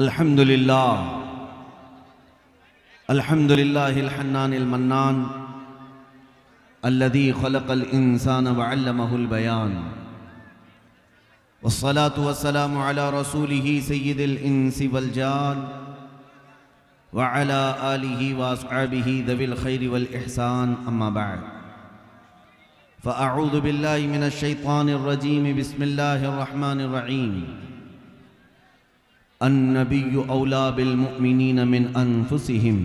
अल्हम्दुलिल्लाह अल्हम्दुलिल्लाहिल हन्नानिल मन्नान अल्लज़ी खलक़ल इंसान व अल्लमहुल बयान वस्सलातु वस्सलामु अला रसूलिही सय्यिदिल इंसी वल जान व अला आलिही व अस्हाबिही ज़विल खैरि वल इहसान अम्मा बअद फ़अऊज़ु बिल्लाहि मिनश शैतानिर रजीम बिस्मिल्लाहिर रहमानिर रहीम अन्नबिय्यु औला बिल मुअमिनीन मिन अनफुसिहिम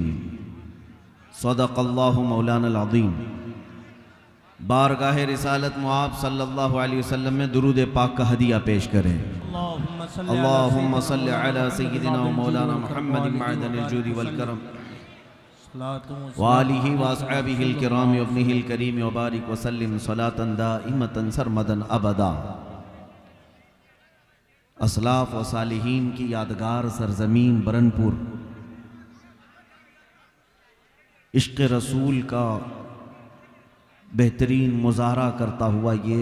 सदक़ल्लाहु मौलानल अज़ीम। बारगाह रिसालत मुआब सल्लल्लाहु अलैहि वसल्लम में दुरूद पाक का हदिया पेश करें। अल्लाहुम्मा सल्लि अला सय्यिदिना व मौलाना मुहम्मदिन मअदनिल जूदि वल करम व आलिहि व अस्हाबिहिल किराम व इब्निहिल करीम व बारिक व सल्लिम सलातन दाइमतन सरमदन अबदा। असलाफ व सालिहीन की यादगार सरजमीन बरनपुर, इश्क़ रसूल का बेहतरीन मुजाहरा करता हुआ ये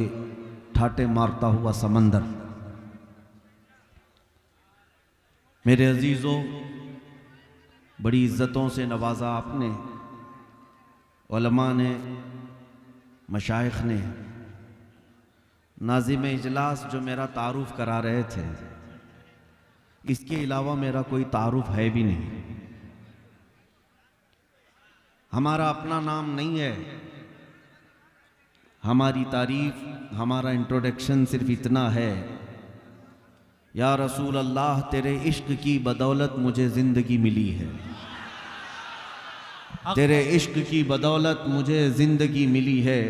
ठाटे मारता हुआ समंदर। मेरे अजीज़ों, बड़ी इज़्ज़तों से नवाजा आपने, उलमा ने, मशाइख ने, नाज़िम इजलास जो मेरा तारुफ करा रहे थे, इसके अलावा मेरा कोई तारुफ है भी नहीं। हमारा अपना नाम नहीं है, हमारी तारीफ, हमारा इंट्रोडक्शन सिर्फ इतना है, या रसूल अल्लाह तेरे इश्क की बदौलत मुझे ज़िंदगी मिली है, तेरे इश्क की बदौलत मुझे ज़िंदगी मिली है,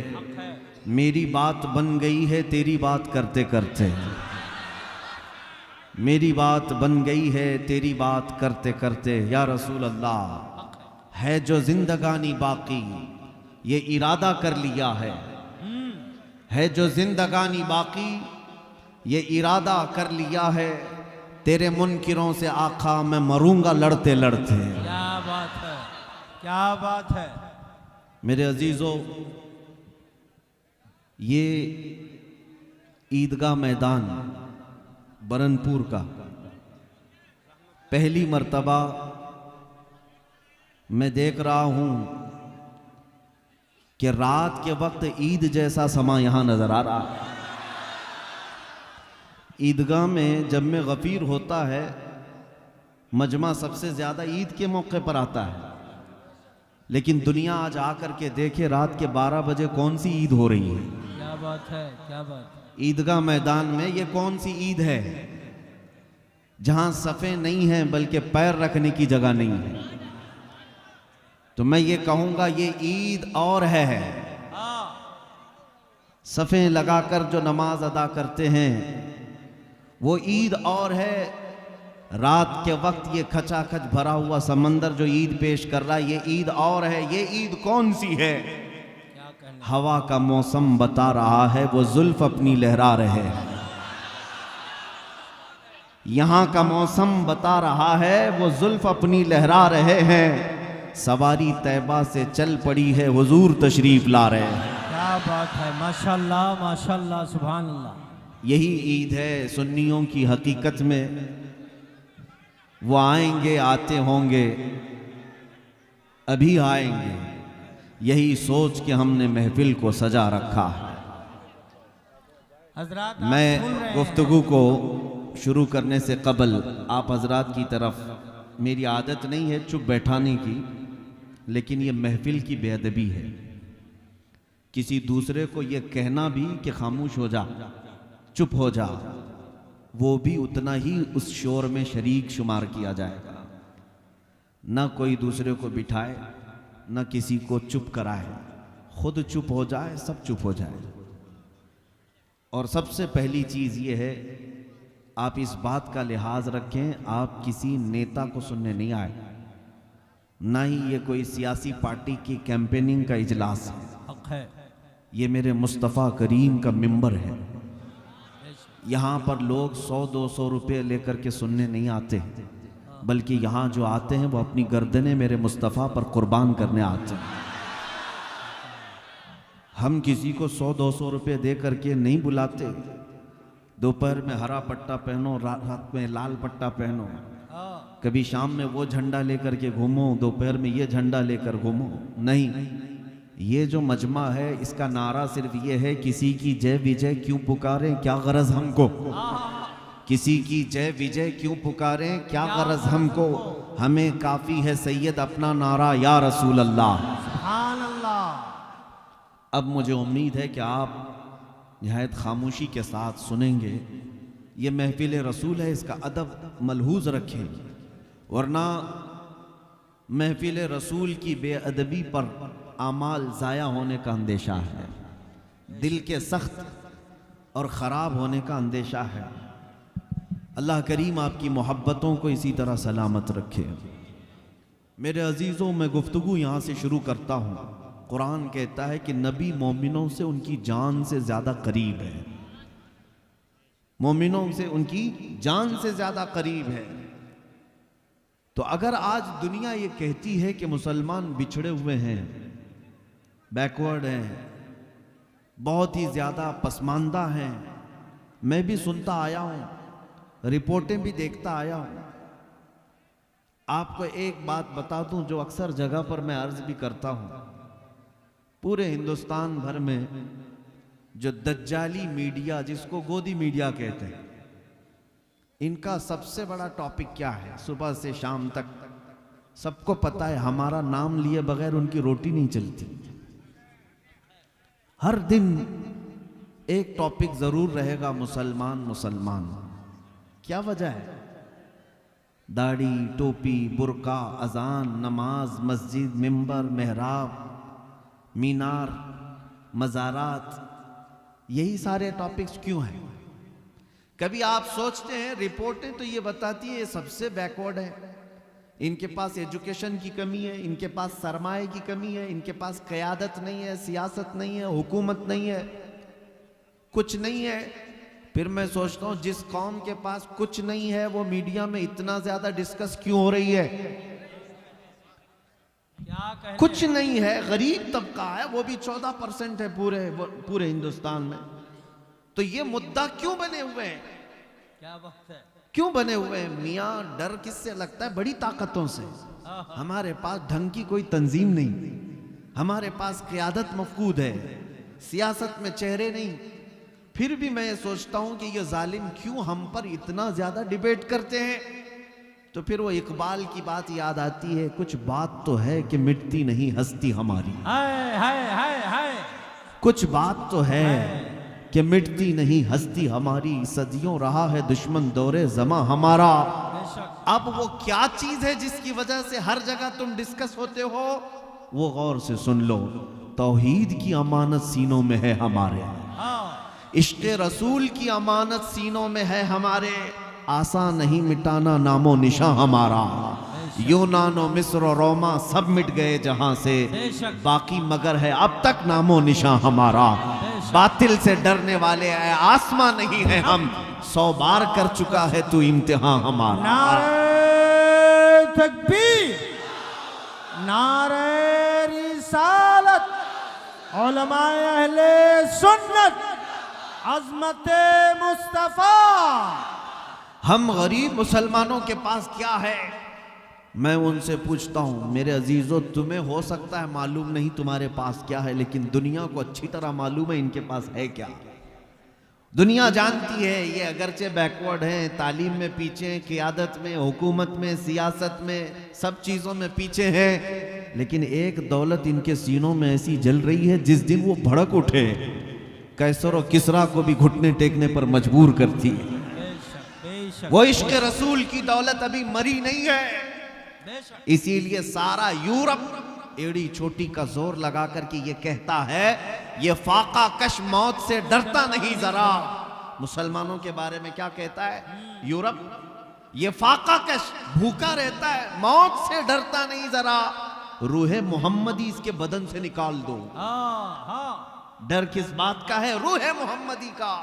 मेरी बात बन गई है तेरी बात करते करते, मेरी बात बन गई है तेरी बात करते करते। या रसूल अल्लाह है जो जिंदगानी बाकी ये इरादा कर लिया है जो जिंदगानी बाकी ये इरादा कर लिया है, तेरे मुनकिरों से आका मैं मरूंगा लड़ते लड़ते। क्या बात है, क्या बात है। मेरे अजीज़ों, ये ईदगाह मैदान बरनपुर का पहली मर्तबा मैं देख रहा हूं कि रात के वक्त ईद जैसा समा यहां नजर आ रहा है। ईदगाह में जब में गफीर होता है, मजमा सबसे ज्यादा ईद के मौके पर आता है, लेकिन दुनिया आज आकर के देखे रात के 12 बजे कौन सी ईद हो रही है। क्या बात है, क्या बात है। ईदगाह मैदान में ये कौन सी ईद है जहां सफ़े नहीं हैं बल्कि पैर रखने की जगह नहीं है। तो मैं ये कहूंगा ये ईद और है। सफ़े लगाकर जो नमाज अदा करते हैं वो ईद और है। रात के वक्त ये खचाखच भरा हुआ समंदर जो ईद पेश कर रहा है ये ईद और है। ये ईद कौन सी है? हवा का मौसम बता रहा है वो जुल्फ अपनी लहरा रहे हैं। यहां का मौसम बता रहा है वो जुल्फ अपनी लहरा रहे हैं। सवारी तैबा से चल पड़ी है हुजूर तशरीफ ला रहे हैं। क्या बात है, माशाल्लाह माशाल्लाह, सुभान अल्लाह। यही ईद है सुन्नियों की हकीकत में। वो आएंगे, आते होंगे, अभी आएंगे, यही सोच के हमने महफिल को सजा रखा है। हजरात, मैं गुफ्तगू को शुरू करने से कबल आप हजरात की तरफ, मेरी आदत नहीं है चुप बैठाने की, लेकिन ये महफिल की बेअदबी है किसी दूसरे को ये कहना भी कि खामोश हो जा, चुप हो जा, वो भी उतना ही उस शोर में शरीक शुमार किया जाएगा। न कोई दूसरे को बिठाए, न किसी को चुप कराए, खुद चुप हो जाए, सब चुप हो जाए। और सबसे पहली चीज़ ये है, आप इस बात का लिहाज रखें, आप किसी नेता को सुनने नहीं आए, ना ही ये कोई सियासी पार्टी की कैंपेनिंग का इजलास है। ये मेरे मुस्तफ़ा करीम का मिंबर है। यहाँ पर लोग 100-200 रुपये लेकर के सुनने नहीं आते, बल्कि यहाँ जो आते हैं वो अपनी गर्दनें मेरे मुस्तफ़ा पर कुर्बान करने आते हैं। हम किसी को 100-200 रुपये दे करके नहीं बुलाते। दोपहर में हरा पट्टा पहनो, रात में लाल पट्टा पहनो, कभी शाम में वो झंडा लेकर के घूमो, दोपहर में ये झंडा लेकर घूमो, नहीं। ये जो मजमा है इसका नारा सिर्फ ये है, किसी की जय विजय क्यों पुकारें, क्या गरज हमको। किसी की जय विजय क्यों पुकारें, क्या गरज हमको। हमें काफी है सैयद अपना नारा, या रसूल अल्लाह। सुभान अल्लाह। अब मुझे उम्मीद है कि आप निहायत खामोशी के साथ सुनेंगे। ये महफिल रसूल है, इसका अदब मलहूज रखें, वरना महफिल रसूल की बेअदबी पर आमाल ज़ाया होने का अंदेशा है, दिल के सख्त और ख़राब होने का अंदेशा है। अल्लाह करीम आपकी मोहब्बतों को इसी तरह सलामत रखे। मेरे अजीज़ों, मैं गुफ्तगू यहाँ से शुरू करता हूँ। कुरान कहता है कि नबी मोमिनों से उनकी जान से ज़्यादा करीब है, मोमिनों से उनकी जान से ज़्यादा करीब है। तो अगर आज दुनिया ये कहती है कि मुसलमान बिछड़े हुए हैं, बैकवर्ड हैं, बहुत ही ज़्यादा पसमानदा हैं, मैं भी सुनता आया हूँ, रिपोर्टें भी देखता आया हूँ। आपको एक बात बता दूं जो अक्सर जगह पर मैं अर्ज भी करता हूँ, पूरे हिंदुस्तान भर में जो दज्जाली मीडिया, जिसको गोदी मीडिया कहते हैं, इनका सबसे बड़ा टॉपिक क्या है? सुबह से शाम तक सबको पता है, हमारा नाम लिए बगैर उनकी रोटी नहीं चलती। हर दिन एक टॉपिक जरूर रहेगा, मुसलमान मुसलमान। क्या वजह है? दाढ़ी, टोपी, बुर्का, अजान, नमाज, मस्जिद, मिंबर, मेहराब, मीनार, मज़ारात, यही सारे टॉपिक्स क्यों हैं? कभी आप सोचते हैं, रिपोर्टें तो ये बताती है ये सबसे बैकवर्ड है, इनके पास एजुकेशन की कमी है, इनके पास सरमाए की कमी है, इनके पास क़यादत नहीं है, सियासत नहीं है, हुकूमत नहीं है, कुछ नहीं है। फिर मैं सोचता हूँ जिस कौम के पास कुछ नहीं है वो मीडिया में इतना ज्यादा डिस्कस क्यों हो रही है? क्या कुछ नहीं है, गरीब तबका है, वो भी 14% है पूरे हिंदुस्तान में। तो ये मुद्दा क्यों बने हुए हैं? क्या बात है? क्यों बने हुए हैं? मियाँ डर किससे लगता है? बड़ी ताकतों से। हमारे पास ढंग की कोई तंजीम नहीं, हमारे पास क़यादत मफकूद है, सियासत में चेहरे नहीं। फिर भी मैं ये सोचता हूं कि ये जालिम क्यों हम पर इतना ज्यादा डिबेट करते हैं। तो फिर वो इकबाल की बात याद आती है, कुछ बात तो है कि मिटती नहीं हस्ती हमारी। हाय हाय हाय हाय। कुछ बात तो है कि मिटती नहीं हस्ती हमारी, सदियों रहा है दुश्मन दौरे ज़मा हमारा। अब वो क्या चीज है जिसकी वजह से हर जगह तुम डिस्कस होते हो? वो गौर से सुन लो, तौहीद की अमानत सीनों में है हमारे, इश्क़ रसूल की अमानत सीनों में है हमारे। आसान नहीं मिटाना नामो निशा हमारा, यूनानो मिस्र और रोमा सब मिट गए जहां से, बाकी मगर है अब तक नामो निशा हमारा। बातिल से डरने वाले आसमां नहीं है हम, 100 बार कर चुका है तू इम्तिहान हमारा। नारे तकबीर, नारे रिसालत, उलमाए अहले सुन्नत, अज़मते मुस्तफ़ा। हम गरीब मुसलमानों के पास क्या है? मैं उनसे पूछता हूँ, मेरे अजीज़ों, तुम्हें हो सकता है मालूम नहीं तुम्हारे पास क्या है, लेकिन दुनिया को अच्छी तरह मालूम है इनके पास है क्या। दुनिया जानती है ये अगरचे बैकवर्ड हैं, तालीम में पीछे हैं, क़यादत में, हुकूमत में, सियासत में, सब चीज़ों में पीछे हैं, लेकिन एक दौलत इनके सीनों में ऐसी जल रही है जिस दिन वो भड़क उठे कैसर और किसरा को भी घुटने टेकने पर मजबूर करती है। वो इश्क़ रसूल की दौलत अभी मरी नहीं है, इसीलिए सारा यूरोप एड़ी छोटी का जोर लगा करके ये कहता है ये फाका कश मौत से डरता नहीं जरा। मुसलमानों के बारे में क्या कहता है यूरोप? ये फाका कश भूखा रहता है, मौत से डरता नहीं जरा, रूहे मोहम्मदी इसके बदन से निकाल दो। डर किस बात का है? रूहे मोहम्मदी का।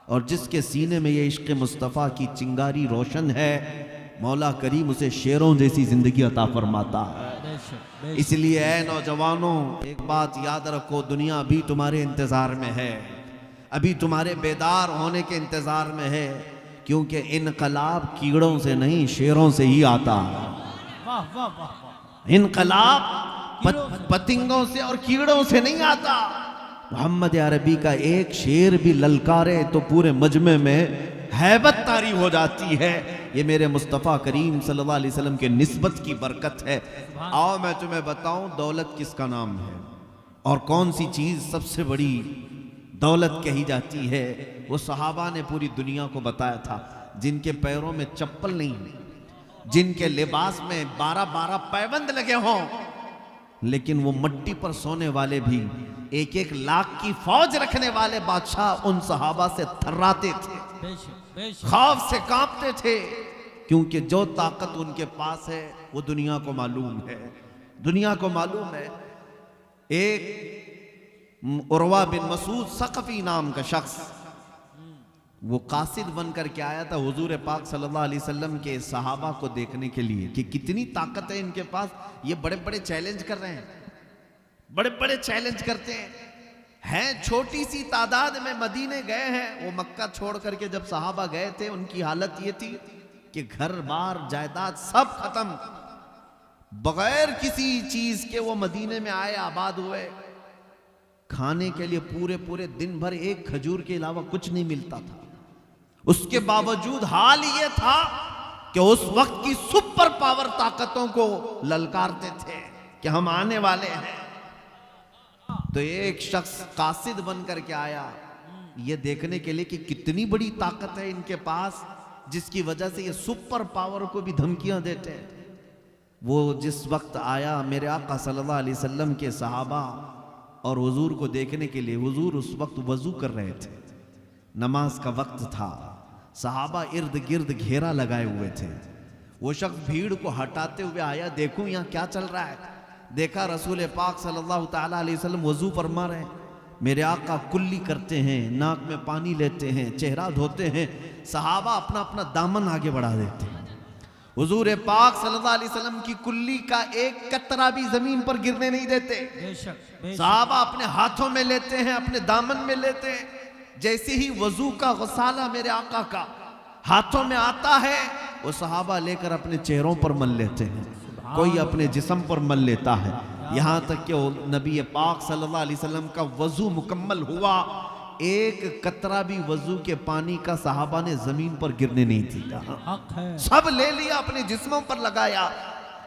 और जिसके सीने में ये इश्क़ मुस्तफ़ा की चिंगारी रोशन है, मौला करीम उसे शेरों जैसी जिंदगी अता फरमाता है। इसलिए ऐ नौजवानों, एक बात याद रखो, दुनिया अभी तुम्हारे इंतजार में है, अभी तुम्हारे बेदार होने के इंतजार में है क्योंकि इनकलाब कीड़ों से नहीं शेरों से ही आता। वाह वाह वाह। इनकलाब पतिंगों से और कीड़ों से नहीं आता। मोहम्मद अरबी का एक शेर भी ललकारे तो पूरे मजमे में हैबत तारी हो जाती है। ये मेरे मुस्तफ़ा करीम सल्लल्लाहु अलैहि वसल्लम के निस्बत की बरकत है। आओ मैं तुम्हें बताऊं दौलत किसका नाम है और कौन सी चीज़ सबसे बड़ी दौलत कही जाती है। वो सहाबा ने पूरी दुनिया को बताया था, जिनके पैरों में चप्पल नहीं, जिनके लिबास में 12-12 पैबंद लगे हों, लेकिन वो मिट्टी पर सोने वाले भी 1-1 लाख की फौज रखने वाले बादशाह उन सहाबा से थर्राते थे, खौफ से कांपते थे, क्योंकि जो ताकत उनके पास है वो दुनिया को मालूम है। दुनिया को मालूम है। एक उर्वा बिन मसूद सकफी नाम का शख्स, वो कासिद बन करके आया था हुजूर पाक सल्लल्लाहु अलैहि वसल्लम के सहाबा को देखने के लिए कि कितनी ताकत है इनके पास। ये बड़े बड़े चैलेंज कर रहे हैं, बड़े बड़े चैलेंज करते हैं छोटी सी तादाद में मदीने गए हैं। वो मक्का छोड़ करके जब सहाबा गए थे उनकी हालत ये थी कि घर बार जायदाद सब खत्म, बगैर किसी चीज के वो मदीने में आए, आबाद हुए। खाने के लिए पूरे पूरे दिन भर एक खजूर के अलावा कुछ नहीं मिलता था। उसके बावजूद हाल ये था कि उस वक्त की सुपर पावर ताकतों को ललकारते थे कि हम आने वाले हैं। तो एक शख्स कासिद बन करके आया ये देखने के लिए कि कितनी बड़ी ताकत है इनके पास, जिसकी वजह से ये सुपर पावर को भी धमकियां देते हैं। वो जिस वक्त आया मेरे आका सल्लल्लाहु अलैहि वसल्लम के सहाबा और हुजूर को देखने के लिए, हुजूर उस वक्त वजू कर रहे थे, नमाज का वक्त था, सहाबा इर्द गिर्द घेरा लगाए हुए थे। वो शख्स भीड़ को हटाते हुए आया, देखूं यहाँ क्या चल रहा है। देखा रसूल पाक सल्लल्लाहु ताला अलैहि वसल्लम वजू फरमा रहे हैं, मेरे आका कुल्ली करते हैं, नाक में पानी लेते हैं, चेहरा धोते हैं, सहाबा अपना अपना दामन आगे बढ़ा देते हैं। हुजूर पाक सल्लल्लाहु अलैहि वसल्लम की कुल्ली का एक कतरा भी जमीन पर गिरने नहीं देते। सहाबा अपने हाथों में लेते हैं, अपने दामन में लेते हैं। जैसे ही वजू का गसाला मेरे आका का हाथों में आता है, वो सहाबा लेकर अपने चेहरों पर मल लेते हैं, कोई अपने जिस्म पर मल लेता है। यहाँ तक कि नबी पाक सल्लल्लाहु अलैहि वसल्लम का वजू मुकम्मल हुआ, एक कतरा भी वजू के पानी का सहाबा ने जमीन पर गिरने नहीं दिया, सब ले लिया, अपने जिस्मों पर लगाया।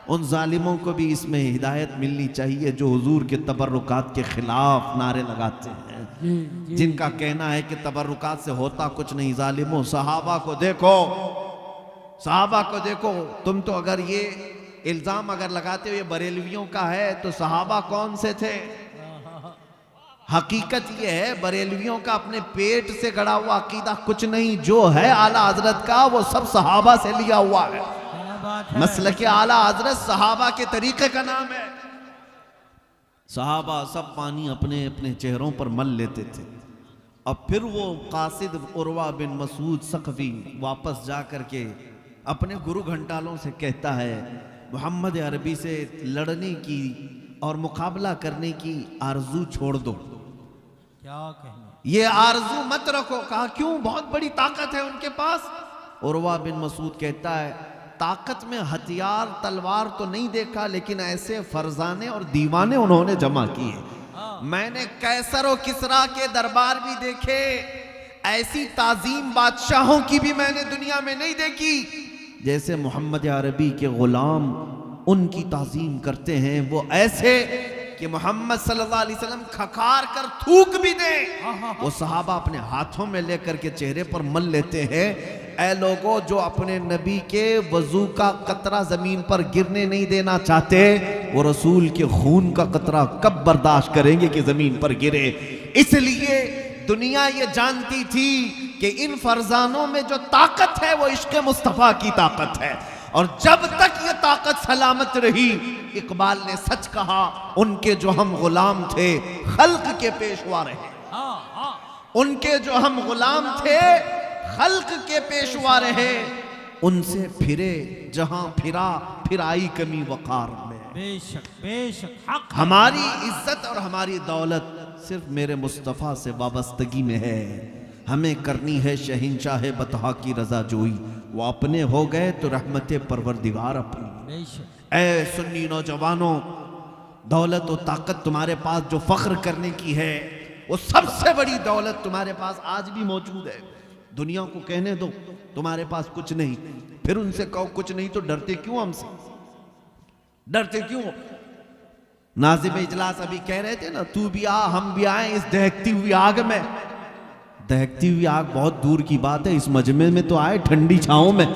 उन जालिमों को भी इसमें हिदायत मिलनी चाहिए जो हुजूर के तबर्रुकात के खिलाफ नारे लगाते हैं, जिनका कहना है कि तबर्रुकात से होता कुछ नहीं। जालिमों, सहाबा को देखो, सहाबा को देखो। तुम तो अगर ये इल्जाम अगर लगाते हो ये बरेलवियों का है, तो सहाबा कौन से थे? हकीकत ये है बरेलवियों का अपने पेट से गड़ा हुआ अकीदा कुछ नहीं, जो है आला हजरत का वो सब सहाबा से लिया हुआ है। मसलक आला हजरत सहाबा के तरीके का नाम है। सहाबा सब पानी अपने अपने चेहरों पर मल लेते थे। अब फिर वो कासिद उर्वा बिन मसूद सकफी वापस जा करके अपने गुरु घंटालों से कहता है, मोहम्मद अरबी से लड़ने की और मुकाबला करने की आरजू छोड़ दो। क्या कहना, ये आरजू मत रखो। कहा क्यों? बहुत बड़ी ताकत है उनके पास। उर्वा बिन मसूद कहता है, ताकत में हथियार तलवार तो नहीं देखा, लेकिन ऐसे फरजाने और दीवाने उन्होंने जमा किए। मैंने कैसर और किसरा के दरबार भी देखे, ऐसी ताजीम बादशाहों की भी मैंने दुनिया में नहीं देखी जैसे मोहम्मद अरबी के गुलाम उनकी ताजीम करते हैं। वो ऐसे कि मोहम्मद सल्लल्लाहु अलैहि वसल्लम खखार कर थूक भी दे, वो सहाबा अपने हाथों में लेकर के चेहरे पर मल लेते हैं। ऐ लोगों, जो अपने नबी के वजू का कतरा जमीन पर गिरने नहीं देना चाहते, वो रसूल के खून का कतरा कब बर्दाश्त करेंगे कि जमीन पर गिरे। इसलिए दुनिया ये जानती थी कि इन फरजानों में जो ताकत है वो इश्क मुस्तफ़ा की ताकत है, और जब तक ये ताकत सलामत रही, इकबाल ने सच कहा, उनके जो हम गुलाम थे खल्क के पेशवा रहे। उनके जो हम गुलाम थे खल्क के पेशवा रहे, उनसे फिरे जहां फिरा, फिर आई कमी वकार में। बेशक बेशक हक। हमारी इज्जत और हमारी दौलत सिर्फ मेरे मुस्तफ़ा से वाबस्तगी में है। हमें करनी है शहंशाह बतहा की रजा जोई, वो अपने हो गए तो रहमत परवरदिगार अपनी। बेशक ऐ सुन्नी नौजवानों, दौलत और ताकत तुम्हारे पास जो फख्र करने की है, वो सबसे बड़ी दौलत तुम्हारे पास आज भी मौजूद है। दुनिया को कहने दो तुम्हारे पास कुछ नहीं, फिर उनसे कहो कुछ नहीं, तो डरते क्यों हमसे? डरते क्यों? नाज़िम इजलास अभी कह रहे थे ना, तू भी आ हम भी आए इस दहकती हुई आग में। दहकती हुई आग बहुत दूर की बात है, इस मजमे में तो आए ठंडी छांव में।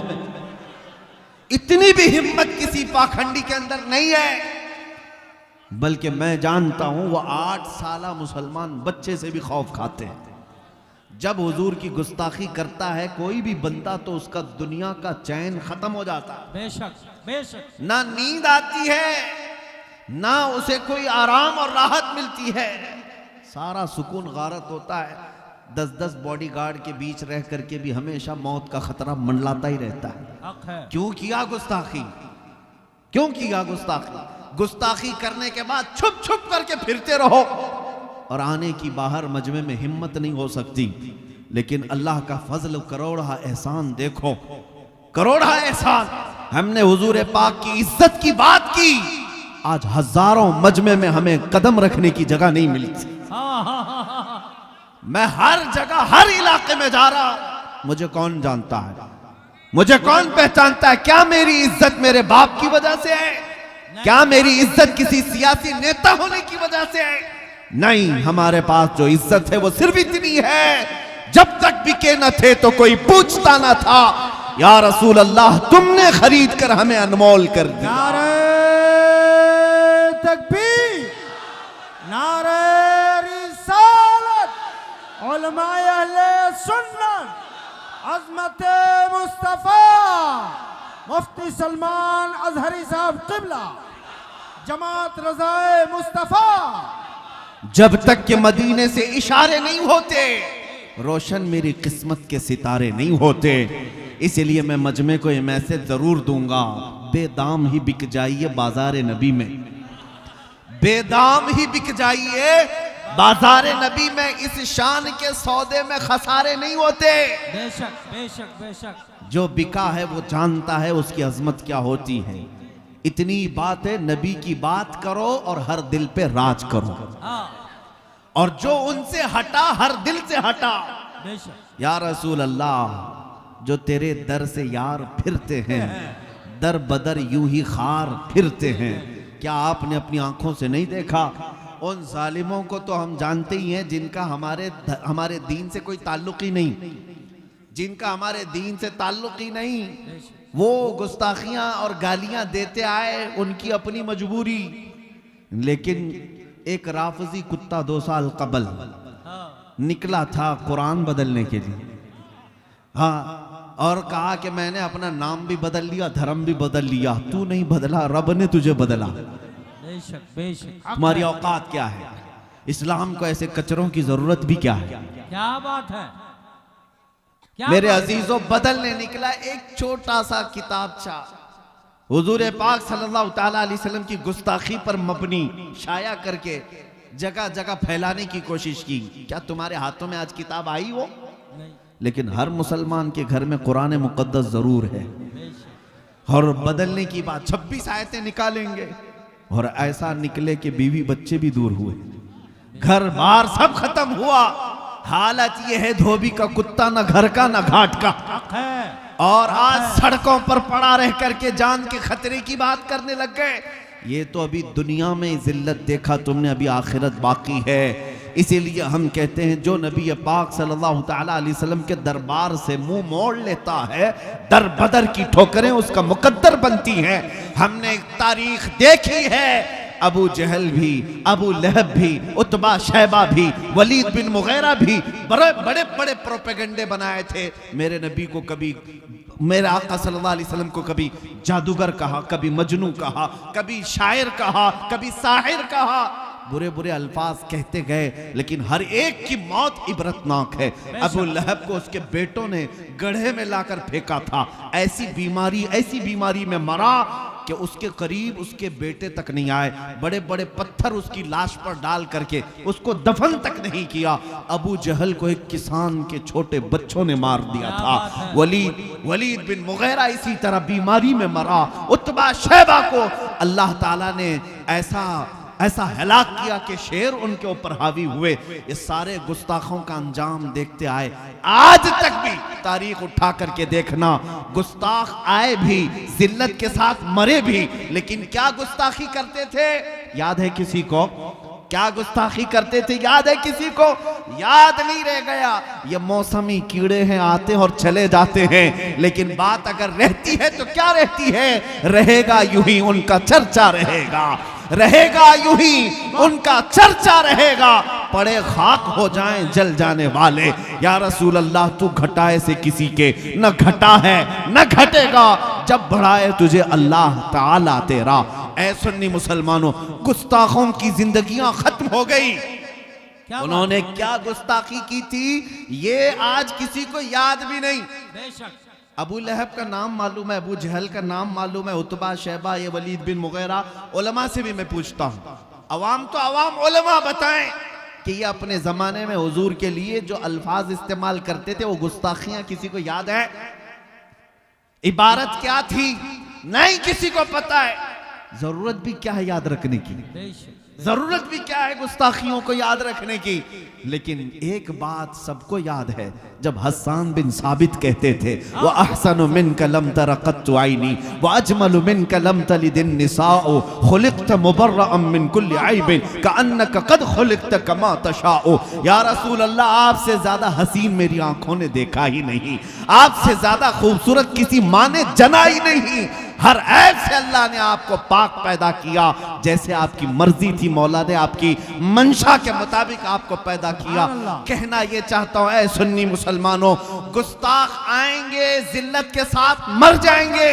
इतनी भी हिम्मत किसी पाखंडी के अंदर नहीं है, बल्कि मैं जानता हूं वो 8 साला मुसलमान बच्चे से भी खौफ खाते हैं। जब हुजूर की गुस्ताखी करता है कोई भी बंदा तो उसका दुनिया का चैन खत्म हो जाता है। बेशक बेशक ना नींद आती है, ना उसे कोई आराम और राहत मिलती है, सारा सुकून गारत होता है। 10-10 बॉडीगार्ड के बीच रह करके भी हमेशा मौत का खतरा मंडलाता ही रहता है। हक है। क्यों किया गुस्ताखी? क्यों किया गुस्ताखी? गुस्ताखी करने के बाद छुप छुप करके फिरते रहो और आने की बाहर मजमे में हिम्मत नहीं हो सकती। लेकिन अल्लाह का फजल करोड़ा एहसान देखो, करोड़ा एहसान। हमने हुजूर पाक की इज्जत की बात की, आज हजारों मजमे में हमें कदम रखने की जगह नहीं मिलती। मैं हर जगह हर इलाके में जा रहा, मुझे कौन जानता है, मुझे कौन पहचानता है? क्या मेरी इज्जत मेरे बाप की वजह से है? क्या मेरी इज्जत किसी सियासी नेता होने की वजह से है? नहीं, हमारे पास जो इज्जत है वो सिर्फ इतनी है, जब तक बिके न थे तो कोई पूछता न था, या रसूल अल्लाह तुमने खरीद कर हमें अनमोल कर दिया। नारे तकबीर, नारे रिसालत, उलमाए अहले सुन्नत, अज़मत मुस्तफा मुफ्ती सलमान अजहरी साहब क़िबला, जमात रज़ाए मुस्तफा। जब तक के मदीने से इशारे नहीं होते, रोशन मेरी किस्मत के सितारे नहीं होते। इसलिए मैं मजमे को ये मैसेज जरूर दूंगा, बेदाम ही बिक जाइए बाजार नबी में, बेदाम ही बिक जाइए बाजार नबी में। इस शान के सौदे में खसारे नहीं होते। बेशक बेशक बेशक। जो बिका है वो जानता है उसकी अजमत क्या होती है। इतनी बात है, नबी की बात करो और हर दिल पे राज करो, और जो उनसे हटा हर दिल से हटा। बेशक। या रसूल अल्लाह, जो तेरे दर से यार फिरते हैं, दर बदर यूं ही खार फिरते हैं। क्या आपने अपनी आंखों से नहीं देखा? उन जालिमों को तो हम जानते ही हैं जिनका हमारे दीन से कोई ताल्लुक ही नहीं, जिनका हमारे दीन से ताल्लुक ही नहीं, वो गुस्ताखियां और गालियां देते आए, उनकी अपनी मजबूरी। लेकिन एक राफजी कुत्ता 2 साल कबल निकला था कुरान बदलने के लिए, हाँ, और कहा कि मैंने अपना नाम भी बदल लिया, धर्म भी बदल लिया। तू नहीं बदला, रब ने तुझे बदला। बेशक बेशक। तुम्हारी औकात क्या है? इस्लाम को ऐसे कचरों की जरूरत भी क्या है? क्या बात है, क्या मेरे बात अजीजों, बदलने निकला एक छोटा सा किताबचा, हुजूर पाक सल्लल्लाहु ताला अलैहि वसल्लम की गुस्ताखी पर मबनी शाया करके जगह जगह फैलाने की कोशिश की। क्या तुम्हारे हाथों में आज किताब आई हो? नहीं। लेकिन हर मुसलमान के घर में कुरान मुकद्दस जरूर है। बेशक। और बदलने की बात, 26 आयतें निकालेंगे, और ऐसा निकले कि बीवी बच्चे भी दूर हुए, घर बार सब खत्म हुआ। हालत यह है, धोबी का कुत्ता ना घर का ना घाट का, है। और आज सड़कों पर पड़ा रह करके जान के खतरे की बात करने लग गए। ये तो अभी दुनिया में जिल्लत देखा तुमने, अभी आखिरत बाकी है। इसीलिए हम कहते हैं जो नबी पाक सल्लल्लाहु ताला अलैहि वसल्लम के दरबार से मुंह मोड़ लेता है, दर बदर की ठोकरें उसका मुकद्दर बनती हैं। हमने एक तारीख देखी है, अबू जहल भी, अबू लहब भी, उतबा शैबा भी, वलीद बिन मुगैरा भी बड़े बड़े बड़े प्रोपेगेंडे बनाए थे। मेरे नबी को कभी, मेरे आका सल्लल्लाहु अलैहि वसल्लम को कभी जादूगर कहा, कभी मजनू कहा, कभी शायर कहा, कभी साहिर कहा, बुरे बुरे अल्फाज कहते गए, लेकिन हर एक की मौत इबरतनाक है। अबू लहब को उसके बेटों ने गड्ढे में लाकर फेंका था, ऐसी बीमारी में मरा कि उसके करीब उसके बेटे तक नहीं आए, बड़े बड़े पत्थर उसकी लाश पर डाल करके उसको दफन तक नहीं किया। अबू जहल को एक किसान के छोटे बच्चों ने मार दिया था। वलीद बिन मुगीरा इसी तरह बीमारी में मरा। उतबा शैबा को अल्लाह ताला ने ऐसा हलाक किया कि शेर उनके ऊपर हावी हुए। ये सारे गुस्ताखों का अंजाम देखते आए। आज तक भी तारीख उठा करके देखना, गुस्ताख आए भी, जिल्लत के साथ मरे भी, लेकिन क्या गुस्ताखी करते थे याद है किसी को? क्या गुस्ताखी करते थे याद है किसी को? याद नहीं रह गया। ये मौसमी कीड़े हैं, आते हैं और चले जाते हैं, लेकिन बात अगर रहती है तो क्या रहती है? रहेगा यूं ही उनका चर्चा रहेगा, रहेगा यूं ही उनका चर्चा रहेगा। पड़े खाक हो जाएं जल जाने वाले। या रसूल अल्लाह, तू घटाए से किसी के न घटा है न घटेगा, जब बढ़ाए तुझे अल्लाह ताला तेरा। ऐ सुन्नी मुसलमानों, गुस्ताखों की जिंदगियां खत्म हो गई। उन्होंने क्या गुस्ताखी की थी ये आज किसी को याद भी नहीं। अबू लहब का नाम मालूम है, अबू जहल का नाम मालूम है, उतबा शैबा, ये वलीद बिन मुगीरा। उलमा से भी मैं पूछता हूँ, अवाम तो अवाम, उलमा बताएं कि ये अपने जमाने में हुजूर के लिए जो अल्फाज इस्तेमाल करते थे वो गुस्ताखियां किसी को याद है? इबारत क्या थी? नहीं किसी को पता है। जरूरत भी क्या है याद रखने की? जरूरत भी क्या है गुस्ताखियों को याद रखने की? लेकिन एक बात सबको याद है, जब हस्सान बिन साबित कहते थे व अहसनु मिनका लम तरा क़त्तु ऐनी व अजमलु मिनका लम तलिदिन निसाउ खुलिक़त मुबर्रअन मिन कुल्लि ऐबिन कअन्नका क़द खुलिक़त कमा तशाउ। या रसूल अल्लाह, आपसे ज्यादा हसीन मेरी आंखों ने देखा ही नहीं, आपसे ज्यादा खूबसूरत किसी माँ ने जना ही नहीं। हर ऐब से अल्लाह ने आपको पाक पैदा किया, जैसे आपकी मर्जी थी मौला ने आपकी मंशा के मुताबिक आपको पैदा किया। कहना ये चाहता हूं ऐ सुन्नी मुसलमानों, गुस्ताख आएंगे जिल्लत के साथ मर जाएंगे,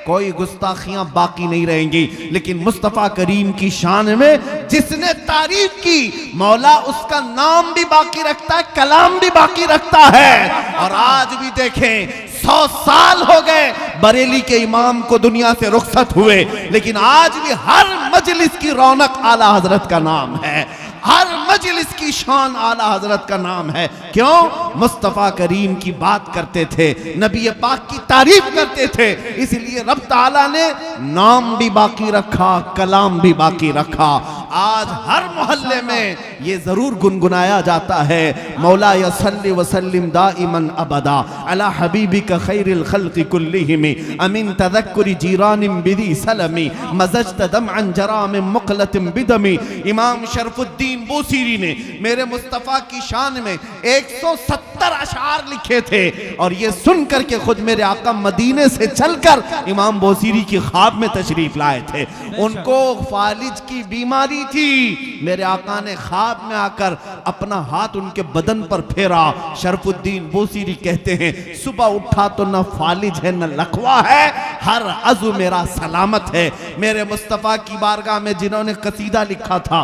कोई गुस्ताखियां बाकी नहीं रहेंगी। लेकिन मुस्तफा करीम की शान में जिसने तारीफ की, मौला उसका नाम भी बाकी रखता है, कलाम भी बाकी रखता है। और आज भी देखें, 100 साल हो गए बरेली के इमाम को दुनिया से रुखसत हुए, लेकिन आज भी हर मजलिस की रौनक आला हजरत का नाम है, हर मजलिस की शान आला हजरत का नाम है। क्यों? मुस्तफा करीम की बात करते थे, नबी पाक की तारीफ करते थे, इसलिए रब ताला ने नाम भी बाकी रखा, कलाम भी बाकी रखा। आज हर मोहल्ले में ये जरूर गुनगुनाया जाता है, मौला यसल्ली वसल्लिम दाइमन अबदा अला हबीबिका खैरिल खल्क़ि कुल्लिहिम अमिन तज़क्कुरि जीरानिम बिदी सलमी मज़ज्त दमअन जरामिन मुक़लतिन बिदमी। इमाम शरफुद्दीन बूसीरी ने मेरे मुस्तफ़ा की शान में 170 अशार लिखे थे, और ये सुन करके खुद मेरे आका मदीने से चलकर इमाम बूसीरी की ख्वाब में तशरीफ लाए थे। उनको फालिज की बीमारी थी, मेरे आका ने ख्वाब में आकर अपना हाथ उनके बदन पर फेरा। शरफुद्दीन बूसीरी कहते हैं, सुबह उठा तो न फालिज है न लकवा है, हर अज़ु मेरा सलामत है। मेरे मुस्तफ़ा की बारगाह में जिन्होंने कसीदा लिखा था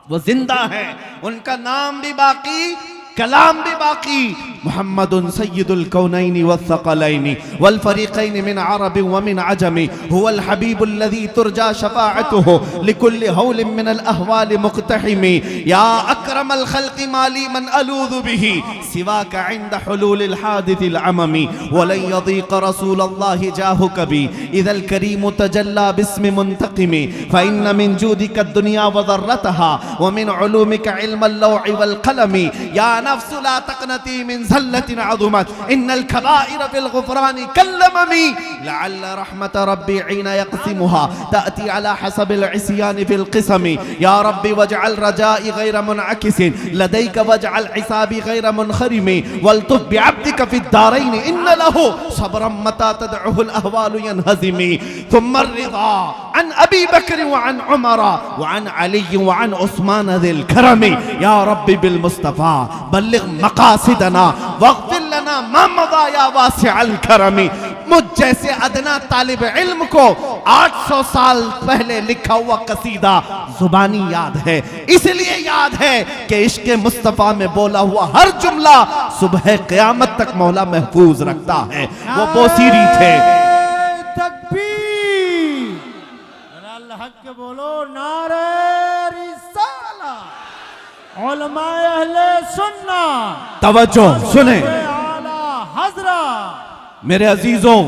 वो जिंदा है, उनका नाम भी बाकी, कलाम भी बाकी। मुहम्मदुन सय्यदुल कौनैनि वस्सक़लैनि वल फरीक़ैनि मिन अरब व मिन अजमी हुवल हबीबुल लज़ी तुरजा शफ़ाअतुहु लिकुल्लि हौलिन मिनल अहवालि मुक़तहिमी। या अक्रमल ख़ल्क़ि माली मन अलूज़ु बिही सिवाका इंद हुलूलिल हादिसिल अममी वलन यज़ीक़ रसूलल्लाहि जाहु कबी इज़ल करीमु तजल्ला बिस्मि मुंतक़िमी फ़इन्न मिन जूदिका दुनिया व ज़र्रतहा व मिन उलूमिका इल्मल लौहि वल क़लमी। या नफ्सु ला तक़नती मिन ज़ल्लतिन अज़ुमत इन्नल कबाइर फ़िल ग़ुफ़रानि कल्लममी लअल्ल रहमत रब्बी हीन यक़सिमुहा तअती अला हसबिल इस्यानि फ़िल क़िसमी। या रब्बी वजअल रजाई गैर मुनअकिसिन लदैक वजअल हिसाबी गैर मुनख़रिमी वल्तुफ़ बिअब्दिका फ़िद दारैनि इन्न लहु सब्रन मता तदउहुल अहवालु यनहज़िमी। थुम्मा रिज़ा अन अबी बकर व अन उमर व अन अली व अन उस्मान ज़िल करमी। या रब्बी बिल मुस्तफ़ा बल्लिग़ मक़ासिदना वग़फ़िर लना मा मज़ा या वासिअल करमी। मुझ जैसे अदना तालिब इल्म को 800 साल पहले लिखा हुआ कसीदा जुबानी याद है, इसलिए याद है कि इश्क़ मुस्तफ़ा में बोला हुआ हर जुमला सुबह क़यामत तक मौला महफूज रखता है। वो बूसीरी थे। तकबीर। बोलो नारे रिसाला उलमाए अहले सुन्ना तवज्जो सुने आला हजरा। मेरे अजीजों,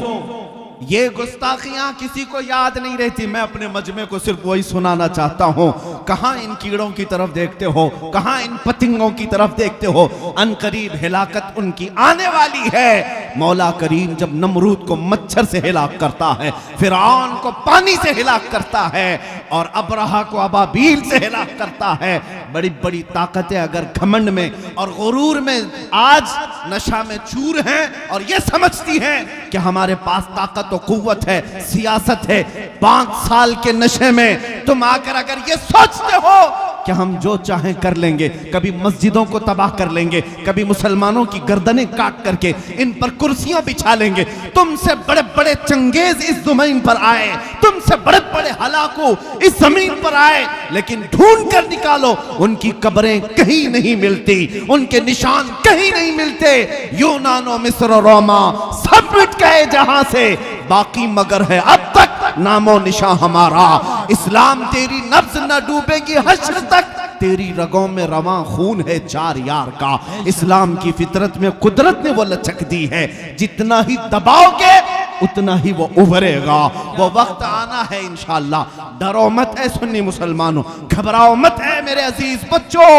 ये गुस्ताखियां किसी को याद नहीं रहती। मैं अपने मजमे को सिर्फ वही सुनाना चाहता हूँ। कहाँ इन कीड़ों की तरफ देखते हो, कहाँ इन पतंगों की तरफ देखते हो। अनकरीब हिलाकत उनकी आने वाली है। मौला करीम जब नमरूद को मच्छर से हिलाक करता है, फिरौन को पानी से हिलाक करता है, और अबरहा को अबाबील से हिलाक करता है। बड़ी बड़ी ताकतें अगर घमंड में और गुरूर में आज नशा में चूर हैं और ये समझती हैं कि हमारे पास ताकत तो कुव्वत है, सियासत है, 5 साल के नशे में तुम आकर अगर ये सोचते हो कि हम जो चाहें कर लेंगे, कभी मस्जिदों को तबाह कर लेंगे, कभी मुसलमानों की गर्दनें काट करके इन पर कुर्सियां बिछा लेंगे, तुमसे बड़े बड़े चंगेज इस जमीन पर आए, तुमसे बड़े बड़े हलाकू इस जमीन पर आए, लेकिन ढूंढ कर निकालो उनकी कब्रें कहीं नहीं मिलती, उनके निशान कहीं नहीं मिलते। यूनानो मिस्र और रोमा सब मिट गए जहां से, बाकी मगर है अब तक नामो निशा हमारा। इस्लाम तेरी नब्ज न डूबेगी हश्र तक, तेरी रगों में रवां खून है 4 यार का। इस्लाम की फितरत में कुदरत ने वो लचक दी है, जितना ही दबाओगे उतना ही वो उभरेगा। वो वक्त आना है इंशाअल्लाह। डरो मत है सुन्नी मुसलमानों, घबराओ मत है मेरे अजीज बच्चों।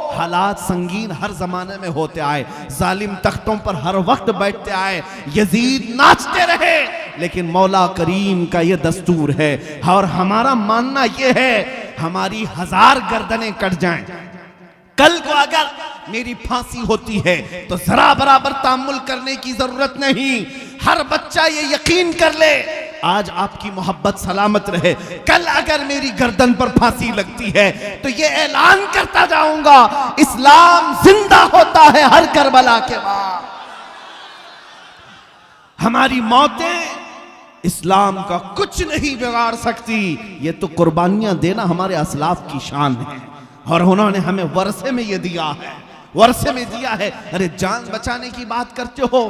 हालात संगीन हर जमाने में होते आए, जालिम तख्तों पर हर वक्त बैठते आए, यजीद नाचते रहे, लेकिन मौला करीम का ये दस्तूर है और हमारा मानना ये है हमारी 1000 गर्दनें कट जाएं, कल को अगर मेरी फांसी होती है तो जरा बराबर तामुल करने की जरूरत नहीं। हर बच्चा ये यकीन कर ले आज आपकी मोहब्बत सलामत रहे, कल अगर मेरी गर्दन पर फांसी लगती है तो ये ऐलान करता जाऊंगा इस्लाम जिंदा होता है हर करबला के बाद। हमारी मौतें इस्लाम का कुछ नहीं बिगाड़ सकती। ये तो कुर्बानियां देना हमारे असलाफ की शान है और उन्होंने हमें वर्षे में ये दिया है, वर्षे में दिया है। अरे जान बचाने की बात करते हो,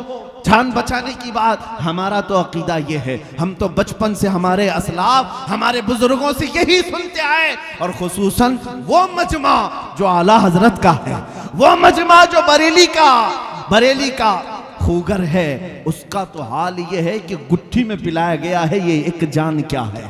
जान बचाने की बात, हमारा तो अकीदा ये है, हम तो बचपन से हमारे असलाफ हमारे बुजुर्गों से यही सुनते आए, और खुसूसन वो मजमा जो आला हजरत का है, वो मजमा जो बरेली का खूगर है, उसका तो हाल ये है कि गुट्ठी में पिलाया गया है ये एक जान क्या है,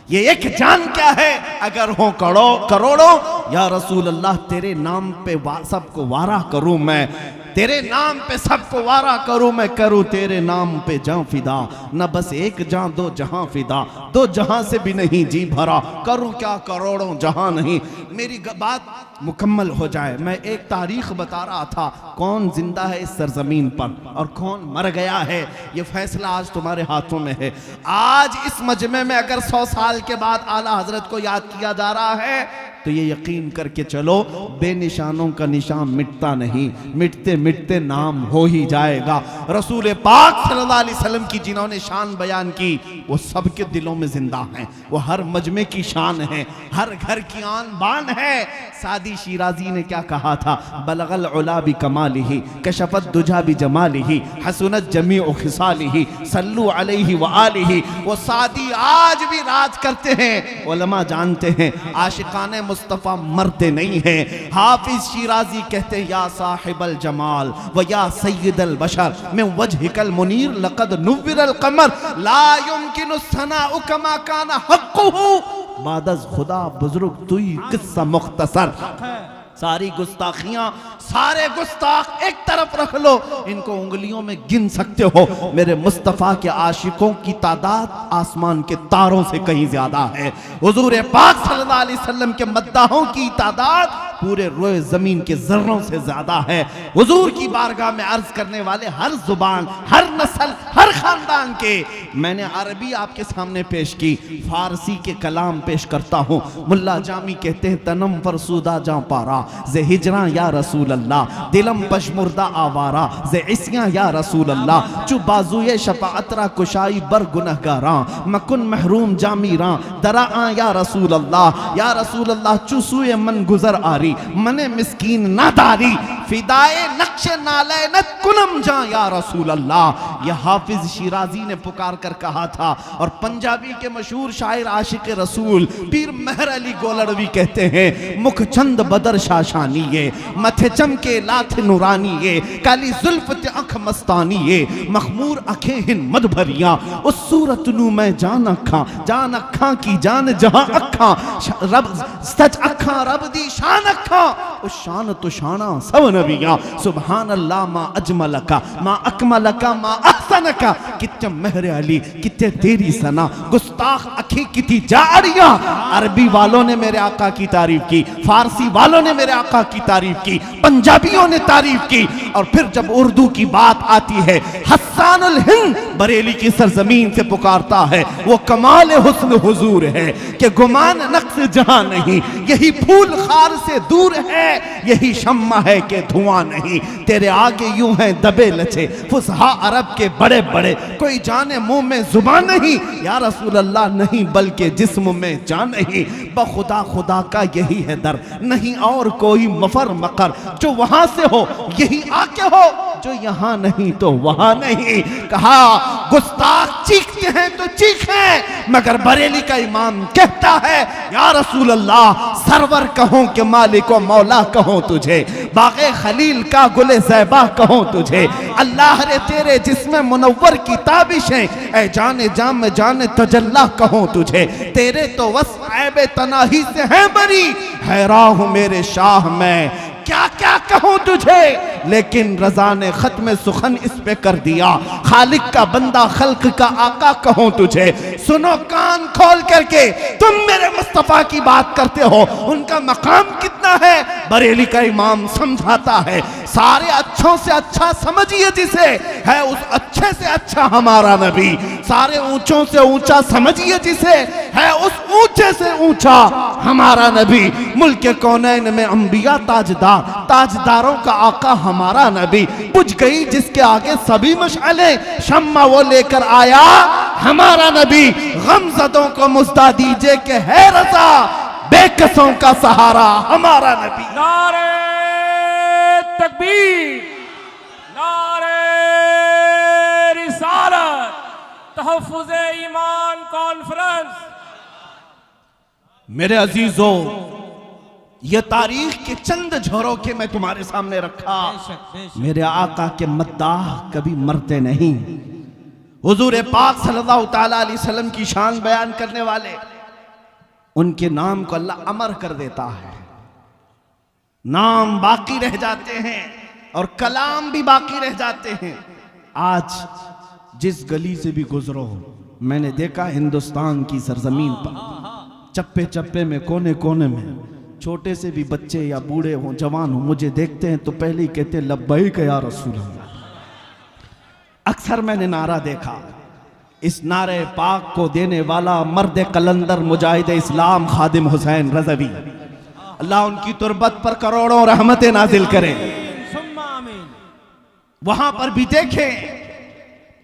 ये एक जान क्या है। अगर हो करोड़ों या रसूल अल्लाह तेरे नाम पे सबको वारा करूं मैं, तेरे नाम पे सबको वारा करूं मैं, करूं तेरे नाम पे जान फिदा, न बस एक जान 2 जहां फिदा, 2 जहां से भी नहीं जी भरा, करूं क्या करोड़ों जहां नहीं। मेरी बात मुकम्मल हो जाए, मैं एक तारीख बता रहा था, कौन जिंदा है इस सरजमीन पर और कौन मर गया है, ये फैसला आज तुम्हारे हाथों में है। आज इस मजमे में अगर 100 साल के बाद आला हजरत को याद किया जा रहा है तो ये यकीन करके चलो बेनिशानों का निशान मिटता नहीं, मिटते मिटते नाम हो ही जाएगा। रसूल पाक सल्लल्लाहु अलैहि वसल्लम की जिन्होंने शान बयान की वो सबके दिलों में जिंदा हैं, वो हर मजमे की शान है, हर घर की आन बान है। सादी शिराजी ने क्या कहा था, बलगल उला बि कमालिही कशफत दुजा बि जमालिही हसनत जमीउ खिसालिही सल्लु अलैहि व आलिही। वो सादी आज भी राज करते हैं, उलमा जानते हैं आशिकाने मुस्तफा मरते नहीं है। हाफिज शिराजी कहते हैं या साहिबल जमाल व या सय्यदल बशर में वजहिकल मुनीर लक़द नुव्विरल कमर ला युमकिनु सनाउ कमा काना हक़्क़ुहु बादज़ खुदा बुजुर्ग तुई किस्सा मुख्तसर। सारी गुस्ताखियां, सारे गुस्ताख एक तरफ रख लो, इनको उंगलियों में गिन सकते हो। मेरे मुस्तफ़ा के आशिकों की तादाद आसमान के तारों से कहीं ज्यादा है। हुजूर पाक सल्लल्लाहु अलैहि वसल्लम के मद्दाहों की तादाद पूरे रोए जमीन के जर्रों से ज्यादा है। हुजूर की बारगाह में अर्ज करने वाले हर जुबान, हर नस्ल, हर खानदान के, मैंने अरबी आपके सामने पेश की, फारसी के कलाम पेश करता हूँ। मुल्ला जामी कहते हैं तनम फरसूदा जा पारा जे हिजरा या रसूल अल्लाह, दिलम पशमुर्दा आवारा जे इस्यां या रसूल अल्लाह, चु बाजुए शफाअतरा कुशाई बर गुनहगारा मकुन महरूम जामीरा दरा आ या रसूल अल्लाह, या रसूल अल्लाह चुसुए मन गुजर आरी मने मिस्कीन नादारी फिदाए नक्शे नालैनत कुलम जा या रसूल अल्लाह। ये हाफिज शिराजी ने पुकार कर कहा था। और पंजाबी के मशहूर शायर आशिक रसूल पीर मेहर अली गोलड़वी कहते हैं, मुख चंद बदर शाशानी ये, मथे चमके लाथ नूरानी ये, काली जुल्फ ते अख मस्तानी ये, मखमूर अखें हिन मद भरिया, उस सूरत नू मैं जान अखा की जान जहां अखा, रब सच अखा रब दी शान अखा, उस शान तो शाना सब नबिया। सुभान अल्लाह मा अजमलका मा अकमलका मा अहसनका, कित्ते मेहर अली कित्ते तेरी सना, गुस्ताख अखी किती जारिया। अरबी वालों ने मेरे आका की तारीफ की, फारसी वालों ने मेरे आका की तारीफ की, पंजाबियों ने तारीफ की। और फिर जब उर्दू की बात आती है, हस्सानुल हिंद बरेली की सरजमीन से पुकारता है, वो कमाल हुस्न हुजूर है कि गुमान नक्श जहां नहीं, यही फूल खार से दूर है, यही शम्मा है कि धुआं नहीं। तेरे आगे यूं है दबे लचे फुसहा अरब के बड़े बड़े, कोई जाने मुंह में जुबान नहीं, या रसूल अल्लाह नहीं बल्कि जिस्म में जान नहीं। बखुदा खुदा का यही है दर, नहीं और कोई मफर मकर, जो वहां से हो यही आके हो, जो यहां नहीं तो वहां नहीं। कहा गुस्ताख चीखते हैं तो चीखें, मगर बरेली का इमाम कहता है, या रसूल अल्लाह सरवर कहूं कि मालिक व मौला कहूं तुझे, बागे खलील का गुले ज़ैबा कहूं तुझे, अल्लाह रे तेरे जिस्म मुनव्वर की ताबिशें, ऐ जाने जाम जाने तजल्ला कहूं तुझे, तेरे तो वस्फ़ ऐबे तनाही से है बरी, हैरान हूं मेरे शाह मैं क्या क्या कहूं तुझे। लेकिन रजा ने खत्म सुखन इस पे कर दिया, खालिक का बंदा खल्क का आका कहूं तुझे। सुनो कान खोल करके, तुम मेरे मुस्तफा की बात करते हो, उनका मकाम कितना है बरेली का इमाम समझाता है। सारे अच्छों से अच्छा समझिए जिसे, है उस अच्छे से अच्छा हमारा नबी। सारे ऊंचों से ऊंचा समझिए जिसे, है उस ऊंचे से ऊंचा हमारा नबी। मुल्क के कौनैन में अंबिया ताजदार, ताजदारों का आका हमारा नबी। बुझ गई जिसके आगे सभी मशाले, शम्मा वो लेकर आया हमारा नबी। गमज़दों को मुस्दा दीजिए कि है रज़ा, बेकसों का सहारा हमारा नबी। नारे तकबीर, नारे रिसालत, तहफ़्फ़ुज़े ईमान कॉन्फ्रेंस। मेरे अजीजों, ये तारीख के चंद झरोखे मैं तुम्हारे सामने रखा। मेरे आका के मद्दाह कभी मरते नहीं। हुजूर पाक सल्लल्लाहु ताला अलैहि वसल्लम की शान बयान करने वाले, उनके नाम को अल्लाह अमर कर देता है, नाम बाकी रह जाते हैं और कलाम भी बाकी रह जाते हैं। आज जिस गली से भी गुजरो, मैंने देखा हिंदुस्तान की सरजमीन पर चप्पे चप्पे में, कोने कोने में, छोटे से भी बच्चे या बूढ़े हों जवान हों, मुझे देखते हैं तो पहले ही कहते हैं लब्बैक या रसूल अल्लाह। अक्सर मैंने नारा देखा, इस नारे पाक को देने वाला मर्द कलंदर मुजाहिद इस्लाम खादिम हुसैन रज़वी, अल्लाह उनकी तुरबत पर करोड़ों रहमतें नाजिल करे। वहां पर भी देखें,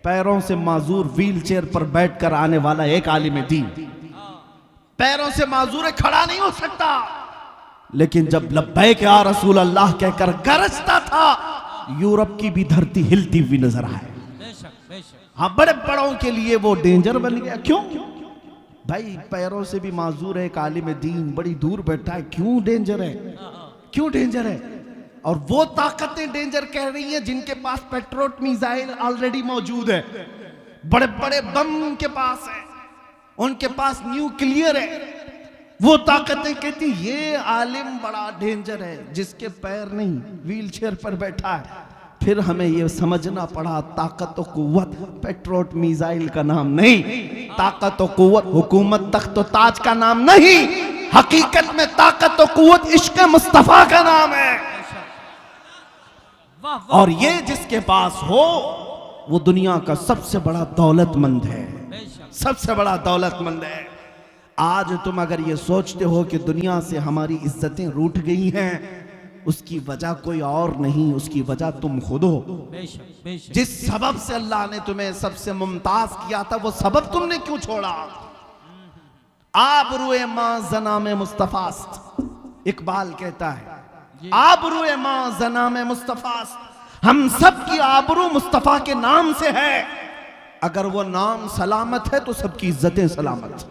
पैरों से माजूर व्हील चेयर पर बैठकर आने वाला एक आलिम दीन, पैरों से माजूर खड़ा नहीं हो सकता, लेकिन जब लब्बैक या रसूल अल्लाह कहकर गरजता था, यूरोप की भी धरती हिलती हुई नजर आए। हाँ, बड़े बड़ों के लिए वो डेंजर बन गया। क्यों भाई? पैरों से भी माजूर है एक आलिम दीन, बड़ी दूर बैठा है, क्यों डेंजर है? क्यों डेंजर है? और वो ताकतें डेंजर कह रही हैं जिनके पास पेट्रोट मिसाइल ऑलरेडी मौजूद है, बड़े बड़े बम उनके पास है, उनके पास न्यूक्लियर है। वो ताकतें कहती ये आलिम बड़ा डेंजर है, जिसके पैर नहीं, व्हील चेयर पर बैठा है। फिर हमें ये समझना पड़ा, ताकत और कुव्वत पेट्रोट मिसाइल का नाम नहीं, ताकत और कुव्वत हुकूमत तख्त और ताज का नाम नहीं, हकीकत में ताकत और कुव्वत इश्क मुस्तफा का नाम है। और ये जिसके पास हो वो दुनिया का सबसे बड़ा दौलतमंद है, सबसे बड़ा दौलतमंद है। आज तुम अगर ये सोचते हो कि दुनिया से हमारी इज्जतें रूठ गई हैं, उसकी वजह कोई और नहीं, उसकी वजह तुम खुद हो। जिस सबब से अल्लाह ने तुम्हें सबसे मुमताज किया था, वो सबब तुमने क्यों छोड़ा? आबरूए मां जना में मुस्तफास्त, इकबाल कहता है आबरू मां जनाम मुस्तफा, हम सब की आबरू मुस्तफा के नाम से है। अगर वो नाम सलामत है तो सबकी इज्जतें सलामत,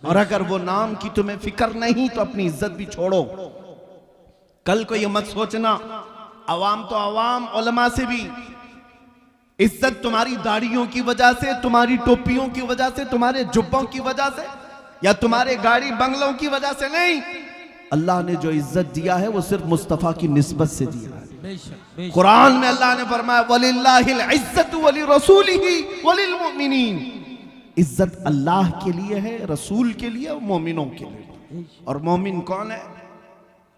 और अगर वो नाम की तुम्हें फिक्र नहीं तो अपनी इज्जत भी छोड़ो। कल को ये मत सोचना अवाम तो अवाम, उलमा से भी इज्जत तुम्हारी दाढ़ियों की वजह से, तुम्हारी टोपियों की वजह से, तुम्हारे जुब्बों की वजह से, या तुम्हारे गाड़ी बंगलों की वजह से नहीं। अल्लाह ने जो इज्जत दिया है वो सिर्फ मुस्तफा की निस्बत से दिया है। कुरान में अल्लाह ने फरमाया वलिल्लाहिल इज्जतु वली रसूलिही वलिल मुमिनीन, इज्जत अल्लाह के लिए है, रसूल के लिए और मोमिनों के लिए। और मोमिन कौन है?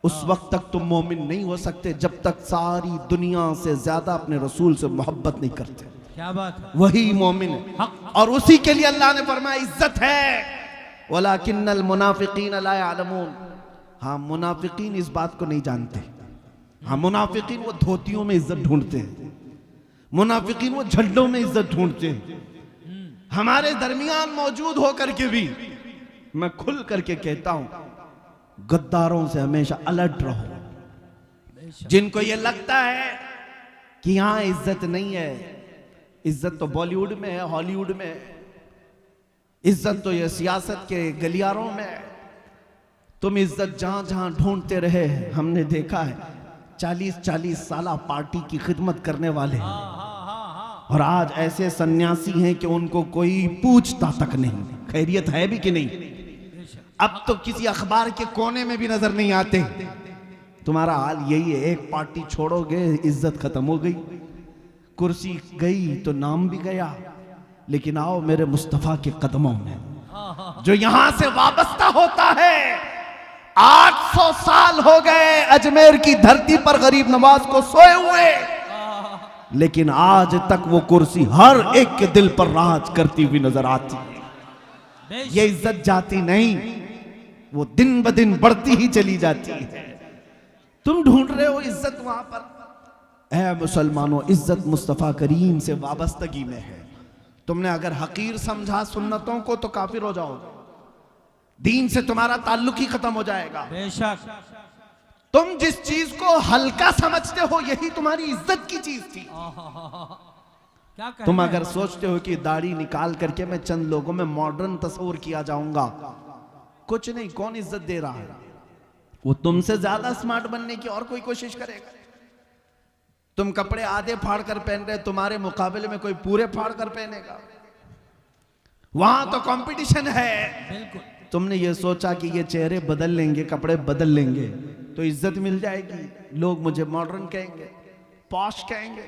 उस वक्त तक तुम मोमिन नहीं हो सकते जब तक सारी दुनिया से ज्यादा अपने रसूल से मोहब्बत नहीं करते। क्या बात है, वही मोमिन है। और उसी के लिए अल्लाह ने फरमाया इज्जत है। वलाकिन्नल मुनाफिकीन ला यअलमून, हाँ मुनाफिकीन इस बात को नहीं जानते। हाँ मुनाफिकीन वो धोतियों में इज्जत ढूंढते हैं, मुनाफिकीन वो झंडों में इज्जत ढूंढते हैं। हमारे दरमियान मौजूद होकर के भी मैं खुल करके कहता हूं, गद्दारों से हमेशा अलर्ट रहो। जिनको ये लगता है कि यहां इज्जत नहीं है, इज्जत तो बॉलीवुड में है, हॉलीवुड में है, इज्जत तो ये सियासत के गलियारों में है। तुम इज्जत जहां जहां ढूंढते रहे, हमने देखा है 40-40 साल पार्टी की खिदमत करने वाले हैं, और आज ऐसे सन्यासी हैं कि उनको कोई पूछता तक नहीं खैरियत है भी कि नहीं। अब तो किसी अखबार के कोने में भी नजर नहीं आते। तुम्हारा हाल यही है, एक पार्टी छोड़ोगे इज्जत खत्म हो गई, कुर्सी गई तो नाम भी गया। लेकिन आओ मेरे मुस्तफा के कदमों में जो यहां से वाबस्ता होता है। 800 साल हो गए अजमेर की धरती पर गरीब नवाज को सोए हुए, लेकिन आज तक वो कुर्सी हर एक के दिल पर राज करती हुई नजर आती है। ये इज्जत जाती नहीं, वो दिन ब दिन बढ़ती ही चली जाती है। तुम ढूंढ रहे हो इज्जत वहां पर। ऐ मुसलमानों, इज्जत मुस्तफा करीम से वाबस्तगी में है। तुमने अगर हकीर समझा सुन्नतों को तो काफिर हो जाओगे, दीन से तुम्हारा ताल्लुक ही खत्म हो जाएगा। बेशक तुम जिस चीज को हल्का समझते हो यही तुम्हारी इज्जत की चीज थी। क्या तुम अगर सोचते हो कि दाढ़ी निकाल करके मैं चंद लोगों में मॉडर्न तस्वीर किया जाऊंगा, कुछ नहीं, कौन इज्जत दे रहा है? वो तुमसे ज्यादा स्मार्ट बनने की और कोई कोशिश करेगा। तुम कपड़े आधे फाड़ कर पहन रहे, तुम्हारे मुकाबले में कोई पूरे फाड़ कर पहनेगा। वहां तो कंपटीशन है। बिल्कुल। तुमने ये सोचा कि ये चेहरे बदल लेंगे, कपड़े बदल लेंगे तो इज्जत मिल जाएगी, लोग मुझे मॉडर्न कहेंगे, पॉश कहेंगे,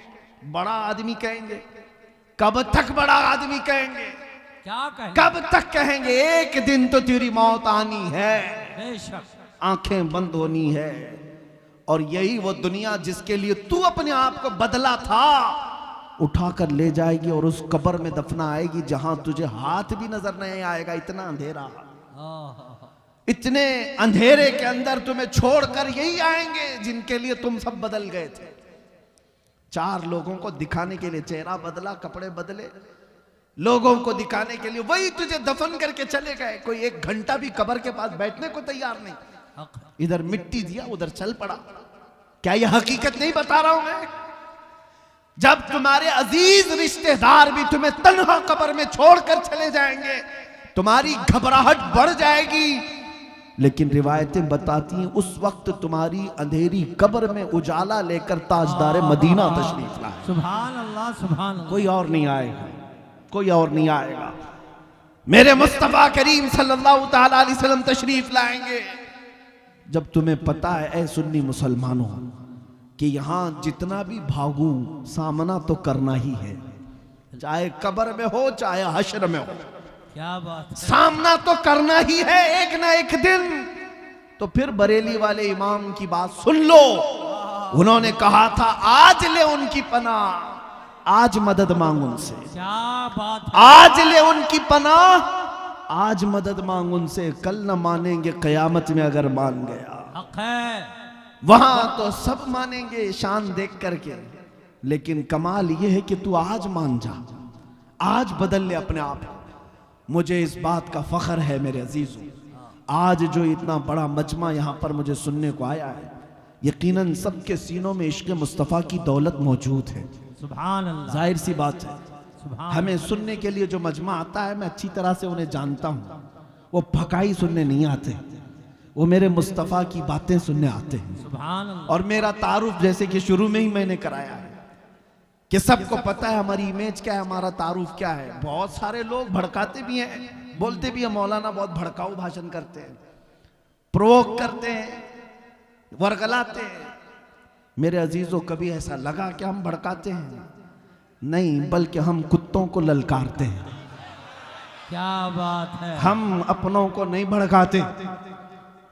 बड़ा आदमी कहेंगे। कब तक बड़ा आदमी कहेंगे? क्या कहेंगे? कब तक कहेंगे? एक दिन तो तेरी मौत आनी है, बेशक आंखें बंद होनी है। और यही वो दुनिया जिसके लिए तू अपने आप को बदला था उठाकर ले जाएगी और उस कब्र में दफना आएगी जहां तुझे हाथ भी नजर नहीं आएगा। इतना अंधेरा, इतने अंधेरे के अंदर तुम्हें छोड़कर यही आएंगे जिनके लिए तुम सब बदल गए थे। 4 लोगों को दिखाने के लिए चेहरा बदला, कपड़े बदले, लोगों को दिखाने के लिए वही तुझे दफन करके चले गए। कोई 1 घंटा भी कब्र के पास बैठने को तैयार नहीं। इधर मिट्टी दिया, उधर चल पड़ा। क्या यह हकीकत नहीं बता रहा हूं मैं? जब तुम्हारे अजीज रिश्तेदार भी तुम्हें तन्हा कब्र में छोड़कर चले जाएंगे, तुम्हारी घबराहट बढ़ जाएगी। लेकिन रिवायतें बताती हैं उस वक्त तुम्हारी अंधेरी कब्र में उजाला लेकर ताजदार मदीना तशरीफ लाए। सुभान अल्लाह, सुभान अल्लाह। कोई और नहीं आएगा, कोई और नहीं आएगा। मेरे मुस्तफा करीम सल्लल्लाहु तआला अलैहि वसल्लम तशरीफ लाएंगे। जब तुम्हें पता है ऐ सुन्नी मुसलमानों कि यहां जितना भी भागू सामना तो करना ही है, चाहे कब्र में हो चाहे हश्र में हो। क्या बात है। सामना तो करना ही है एक ना एक दिन। तो फिर बरेली वाले इमाम की बात सुन लो। उन्होंने कहा था आज ले उनकी पनाह, आज मदद मांग उनसे। क्या बात है। आज ले उनकी पनाह, आज मदद मांग उनसे। कल न मानेंगे कयामत में अगर मान गया। हक है। वहां तो सब मानेंगे शान देख करके, लेकिन कमाल यह है कि तू आज मान जा, आज बदल ले अपने आप। मुझे इस बात का फख्र है मेरे अजीजों, आज जो इतना बड़ा मजमा यहां पर मुझे सुनने को आया है, यकीनन सबके सीनों में इश्क मुस्तफ़ा की दौलत मौजूद है। सुभान अल्लाह, जाहिर सी बात है, सुभान हमें सुनने के लिए जो मजमा आता है मैं अच्छी तरह से उन्हें जानता हूँ। वो फकाई सुनने नहीं आते, वो मेरे मुस्तफ़ा की बातें सुनने आते हैं। सुभान अल्लाह। और मेरा तारुफ जैसे कि शुरू में ही मैंने कराया है कि सबको पता है हमारी इमेज क्या है, हमारा तारुफ क्या है। बहुत सारे लोग भड़काते भी हैं, बोलते भी हैं मौलाना बहुत भड़काऊ भाषण करते हैं, प्रोवोक करते हैं, वर्गलाते हैं। मेरे अजीजों, कभी ऐसा लगा कि हम भड़काते हैं? नहीं, बल्कि हम कुत्तों को ललकारते हैं। क्या बात है। हम अपनों को नहीं भड़काते,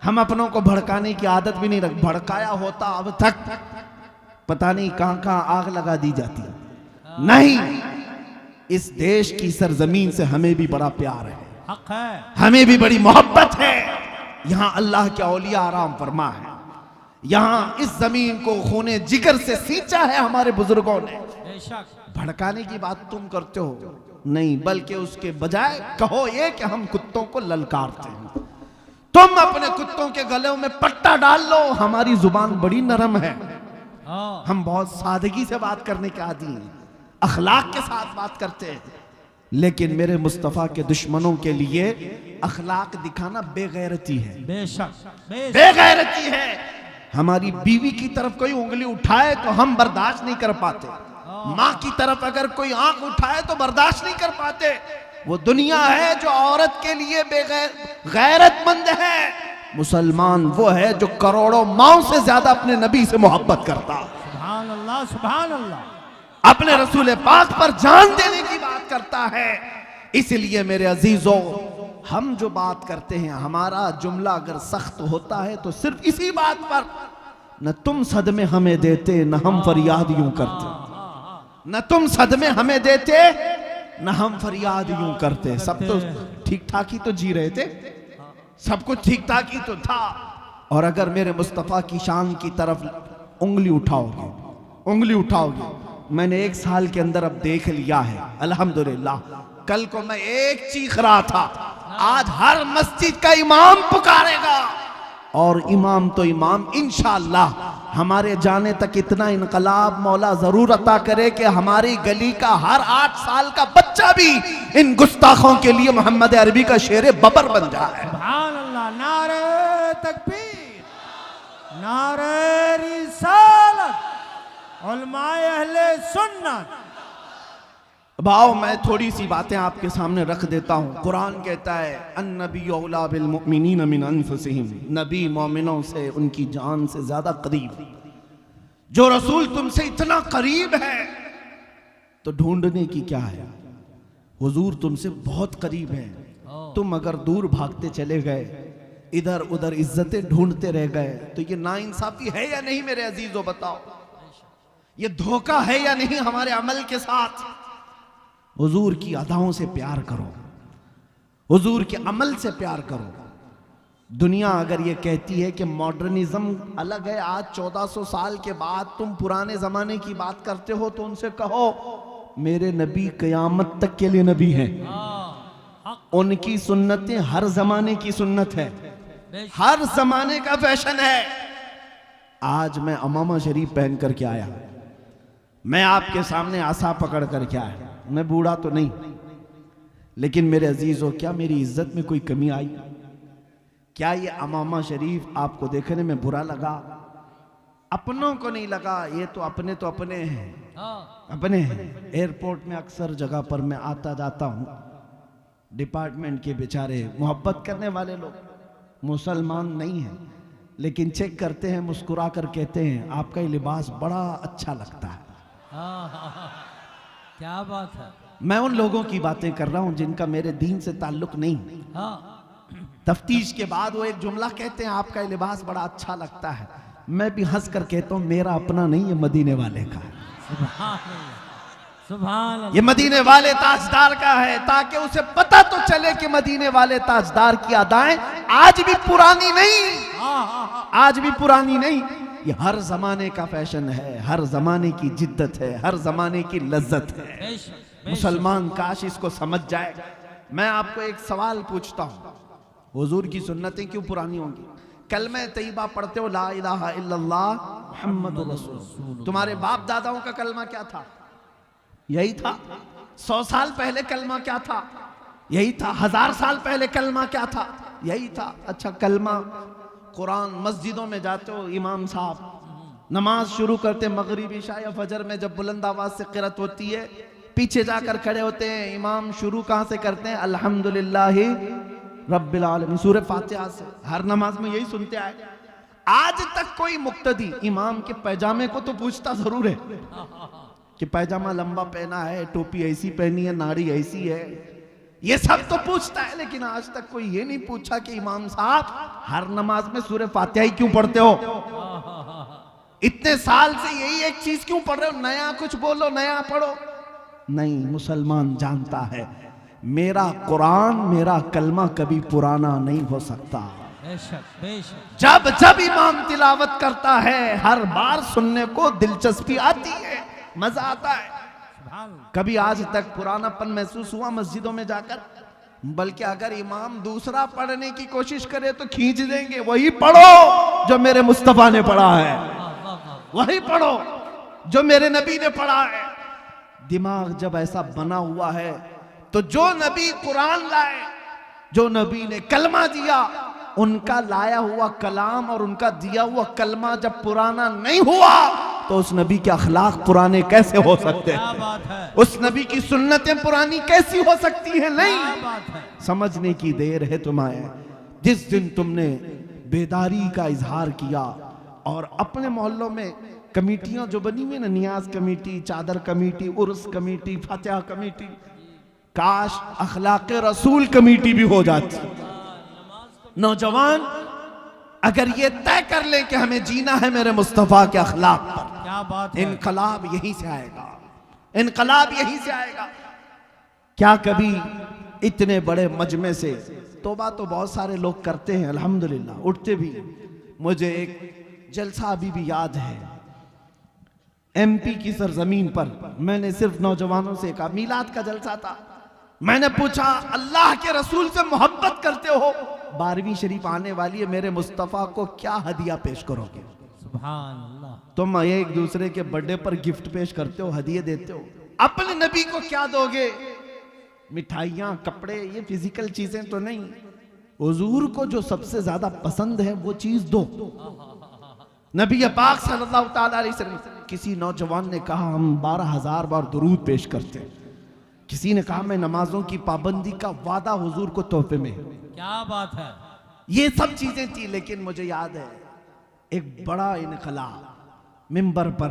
हम अपनों को भड़काने की आदत भी नहीं रख। भड़काया होता अब तक पता नहीं कहां कहां आग लगा दी जाती। नहीं, इस देश की सरजमीन से हमें भी बड़ा प्यार है, हक है, हमें भी बड़ी मोहब्बत है। यहां अल्लाह के औलिया आराम फरमा है, यहां इस जमीन को खूने जिगर से सींचा है हमारे बुजुर्गों ने। बेशक। भड़काने की बात तुम करते हो, नहीं, बल्कि उसके बजाय कहो ये कि हम कुत्तों को ललकारते हैं। तुम अपने कुत्तों के गले में पट्टा डाल लो, हमारी जुबान बड़ी नरम है, हम बहुत सादगी से बात करने के आदी हैं, अखलाक के साथ बात करते हैं। लेकिन मेरे मुस्तफ़ा के दुश्मनों के लिए अखलाक दिखाना बेगैरती है। बेशक, बेगैरती है। हमारी बीवी की तरफ कोई उंगली उठाए तो हम बर्दाश्त नहीं कर पाते, माँ की तरफ अगर कोई आंख उठाए तो बर्दाश्त नहीं कर पाते। वो दुनिया है जो औरत के लिए गैरतमंद है। मुसलमान वो है जो करोड़ों माओं से ज्यादा अपने नबी से मोहब्बत करता, सुभान अल्लाह, सुभान अल्लाह, अपने रसूल पाक पर जान देने की बात करता है। इसलिए मेरे अजीजों, हम जो बात करते हैं, हमारा जुमला अगर सख्त होता है तो सिर्फ इसी बात पर, न तुम सदमे हमें देते न हम फरियाद यूं करते, न तुम सदमे हमें देते न हम फरियाद यूं करते। सब तो ठीक ठाक ही तो जी रहे थे, सब कुछ ठीक ठाक ही तो था। और अगर मेरे मुस्तफ़ा की शान की तरफ उंगली उठाओगे, उंगली उठाओगे, मैंने 1 साल के अंदर अब देख लिया है अल्हम्दुलिल्लाह। कल को मैं एक चीख रहा था, आज हर मस्जिद का इमाम पुकारेगा। और इमाम तो इमाम, इंशाअल्लाह हमारे जाने तक इतना इनकलाब मौला जरूर अता करे कि हमारी गली का हर 8 साल का बच्चा भी इन गुस्ताखों के लिए मोहम्मद अरबी का शेर बबर बन जाए। सुभान अल्लाह। नारे तकबीर, नारे रिसालत, उलमाए अहले सुन्नत। भाव, मैं थोड़ी सी बातें आपके सामने रख देता हूँ। कुरान कहता है अन्नबी औला बिल मुमिनीन मिन अनफुसिहिम, नबी मोमिनों से उनकी जान से ज्यादा करीब। जो रसूल तुमसे इतना करीब है तो ढूंढने की क्या है, हुजूर तुमसे बहुत करीब है। तुम अगर दूर भागते चले गए, इधर उधर इज्जतें ढूंढते रह गए, तो ये नाइंसाफी है या नहीं मेरे अजीजों, बताओ? ये धोखा है या नहीं हमारे अमल के साथ? हुजूर की अदाओं से प्यार करो, हुजूर के अमल से प्यार करो। दुनिया अगर ये कहती है कि मॉडर्निज्म अलग है, आज 1400 साल के बाद तुम पुराने जमाने की बात करते हो, तो उनसे कहो मेरे नबी कयामत तक के लिए नबी हैं, उनकी सुन्नतें हर जमाने की सुन्नत है, हर जमाने का फैशन है। आज मैं अमामा शरीफ पहन करके आया, मैं आपके सामने आसा पकड़ करके आया। मैं बूढ़ा तो नहीं, लेकिन मेरे अजीजों, क्या मेरी इज्जत में कोई कमी आई? क्या ये अमामा शरीफ आपको देखने में बुरा लगा? अपनों को नहीं लगा, ये तो अपने हैं, अपने हैं। एयरपोर्ट में अक्सर जगह पर मैं आता जाता हूँ, डिपार्टमेंट के बेचारे मोहब्बत करने वाले लोग, मुसलमान नहीं हैं, लेकिन चेक करते हैं, मुस्कुरा कर कहते हैं आपका ये लिबास बड़ा अच्छा लगता है। क्या बात है। मैं उन लोगों की बातें कर रहा हूं जिनका मेरे दीन से ताल्लुक नहीं। तफ्तीश के बाद वो एक जुमला कहते हैं आपका ये लिबास बड़ा अच्छा लगता है, मैं भी हंस कर कहता हूं मेरा अपना नहीं, ये मदीने वाले का है। सुभान अल्लाह। ये मदीने वाले ताजदार का है, ताकि उसे पता तो चले कि मदीने वाले ताजदार की अदाएं आज भी पुरानी नहीं, आज भी पुरानी नहीं। ये हर जमाने का फैशन है, हर जमाने की जिद्दत है, हर जमाने की लज्जत है। मुसलमान काश इसको समझ जाए। मैं आपको एक सवाल पूछता हूं, हुजूर की सुन्नतें क्यों पुरानी होंगी? कलमे तैयबा पढ़ते हो, ला इलाहा इल्लल्लाह मुहम्मदुर रसूलुल्लाह। तुम्हारे बाप दादाओं का कलमा क्या था? यही था। 100 साल पहले कलमा क्या था? यही था। 1000 साल पहले कलमा क्या था? यही था। अच्छा, कलमा कुरान मस्जिदों में जाते हो, इमाम साहब नमाज शुरू करते मगरिब इशा या फजर में, जब बुलंद आवाज से क़िरात होती है पीछे जाकर खड़े होते हैं, इमाम शुरू कहां से करते हैं? अल्हम्दुलिल्लाहि रब्बिल आलमीन, सूरह फातिहा से। हर नमाज में यही सुनते आए। आज तक कोई मुक्तदी इमाम के पैजामे को तो पूछता जरूर है कि पैजामा लंबा पहना है, टोपी ऐसी पहनी है, नाड़ी ऐसी है, ये सब तो पूछता है, लेकिन आज तक कोई ये नहीं पूछा कि इमाम साहब हर नमाज में सूरह फातिहा ही क्यों पढ़ते हो? इतने साल से यही एक चीज क्यों पढ़ रहे हो? नया कुछ बोलो, नया पढ़ो। नहीं, मुसलमान जानता है मेरा कुरान, मेरा कलमा कभी पुराना नहीं हो सकता। बेशक बेशक। जब जब इमाम तिलावत करता है हर बार सुनने को दिलचस्पी आती है, मजा आता है। कभी आज तक पुरानापन महसूस हुआ मस्जिदों में जाकर? बल्कि अगर इमाम दूसरा पढ़ने की कोशिश करे तो खींच देंगे, वही पढ़ो जो मेरे मुस्तफा ने पढ़ा है, वही पढ़ो जो मेरे नबी ने पढ़ा है। दिमाग जब ऐसा बना हुआ है तो जो नबी कुरान लाए, जो नबी ने कलमा दिया, उनका लाया हुआ कलाम और उनका दिया हुआ कलमा जब पुराना नहीं हुआ तो उस नबी के अखलाक पुराने कैसे हो सकते हैं? क्या बात है। उस नबी की सुन्नतें पुरानी कैसी हो सकती हैं? नहीं, क्या बात है। समझने की देर है तुम्हें। जिस दिन तुमने बेदारी का इजहार किया और अपने मोहल्लों में कमेटियां जो बनी हुई ना, नियाज कमेटी, चादर कमेटी, उर्स कमेटी, फतेहा कमेटी, काश अखलाक रसूल कमेटी भी हो जाती। नौजवान अगर ये तय कर ले कि हमें जीना है मेरे मुस्तफा के अखलाक पर, क्या बात है। इनकलाब यहीं से आएगा, इनकलाब यहीं से आएगा। क्या कभी इतने बड़े मजमे से तौबा तो बहुत सारे लोग करते हैं अल्हम्दुलिल्लाह, उठते भी। मुझे एक जलसा अभी भी याद है, एमपी की सरजमीन पर मैंने सिर्फ नौजवानों से कहा, मीलाद का जलसा था, मैंने पूछा अल्लाह के रसूल से मोहब्बत करते हो, 12वीं शरीफ आने वाली है, मेरे मुस्तफ़ा को क्या हदिया पेश करोगे? सुभान अल्लाह। तुम एक दूसरे के बर्थडे पर गिफ्ट पेश करते हो, हदिये देते हो, अपने नबी को क्या दोगे? मिठाइयां, कपड़े, ये फिजिकल चीजें तो नहीं। हुजूर को जो सबसे ज्यादा पसंद है वो चीज दो। नबी पाक सल्लल्लाहु ताला अलैहि वसल्लम। किसी नौजवान ने कहा हम 12,000 बार दुरूद पेश करते हैं। किसी ने कहा मैं नमाजों की पाबंदी का वादा हुजूर को तोहफे में। क्या बात है। ये सब चीजें थी, लेकिन मुझे याद है एक बड़ा इनकलाब, मिंबर पर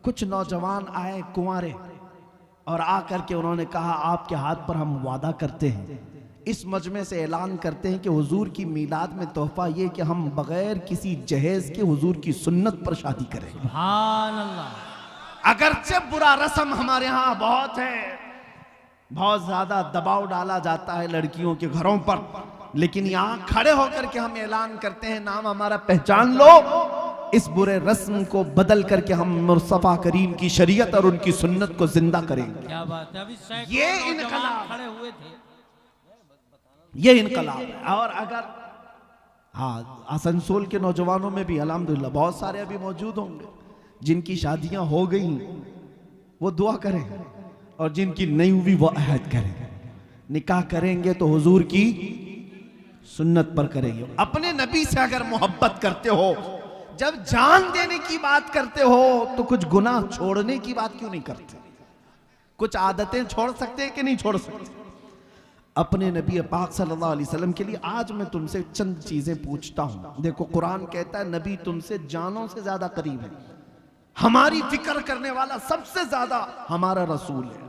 कुछ नौजवान आए कुंवारे और आकर के उन्होंने कहा आपके हाथ पर हम वादा करते हैं, इस मजमे से ऐलान करते हैं कि हुजूर की मीलाद में तोहफा ये कि हम बगैर किसी जहेज के हुजूर की सुन्नत पर शादी करें। सुभान अल्लाह। अगरचे बुरा रस्म हमारे यहाँ बहुत है, बहुत ज्यादा दबाव डाला जाता है लड़कियों के घरों पर, लेकिन यहाँ खड़े होकर के हम ऐलान करते हैं नाम हमारा पहचान लो, इस बुरे रस्म को बदल करके हम मुस्तफा करीम की शरीयत और उनकी सुन्नत को जिंदा करेंगे। क्या बात है। अभी ये सैकड़ों इनकलाब नौजवान खड़े हुए थे। ये इनकलाब है। और अगर हाँ, आसनसोल के नौजवानों में भी अल्हम्दुलिल्लाह बहुत सारे अभी मौजूद होंगे जिनकी शादियां हो गई, वो दुआ करें, और जिनकी नहीं हुई वो अहद करें। निकाह करेंगे तो हुजूर की सुन्नत पर करेंगे। अपने नबी से अगर मोहब्बत करते हो, जब जान देने की बात करते हो तो कुछ गुनाह छोड़ने की बात क्यों नहीं करते? कुछ आदतें छोड़ सकते हैं कि नहीं छोड़ सकते? अपने नबी पाक सल्लल्लाहु अलैहि वसल्लम के लिए आज मैं तुमसे चंद चीजें पूछता हूं। देखो कुरान कहता है नबी तुमसे जानों से ज्यादा करीब है, हमारी फिक्र करने वाला सबसे ज्यादा हमारा रसूल है।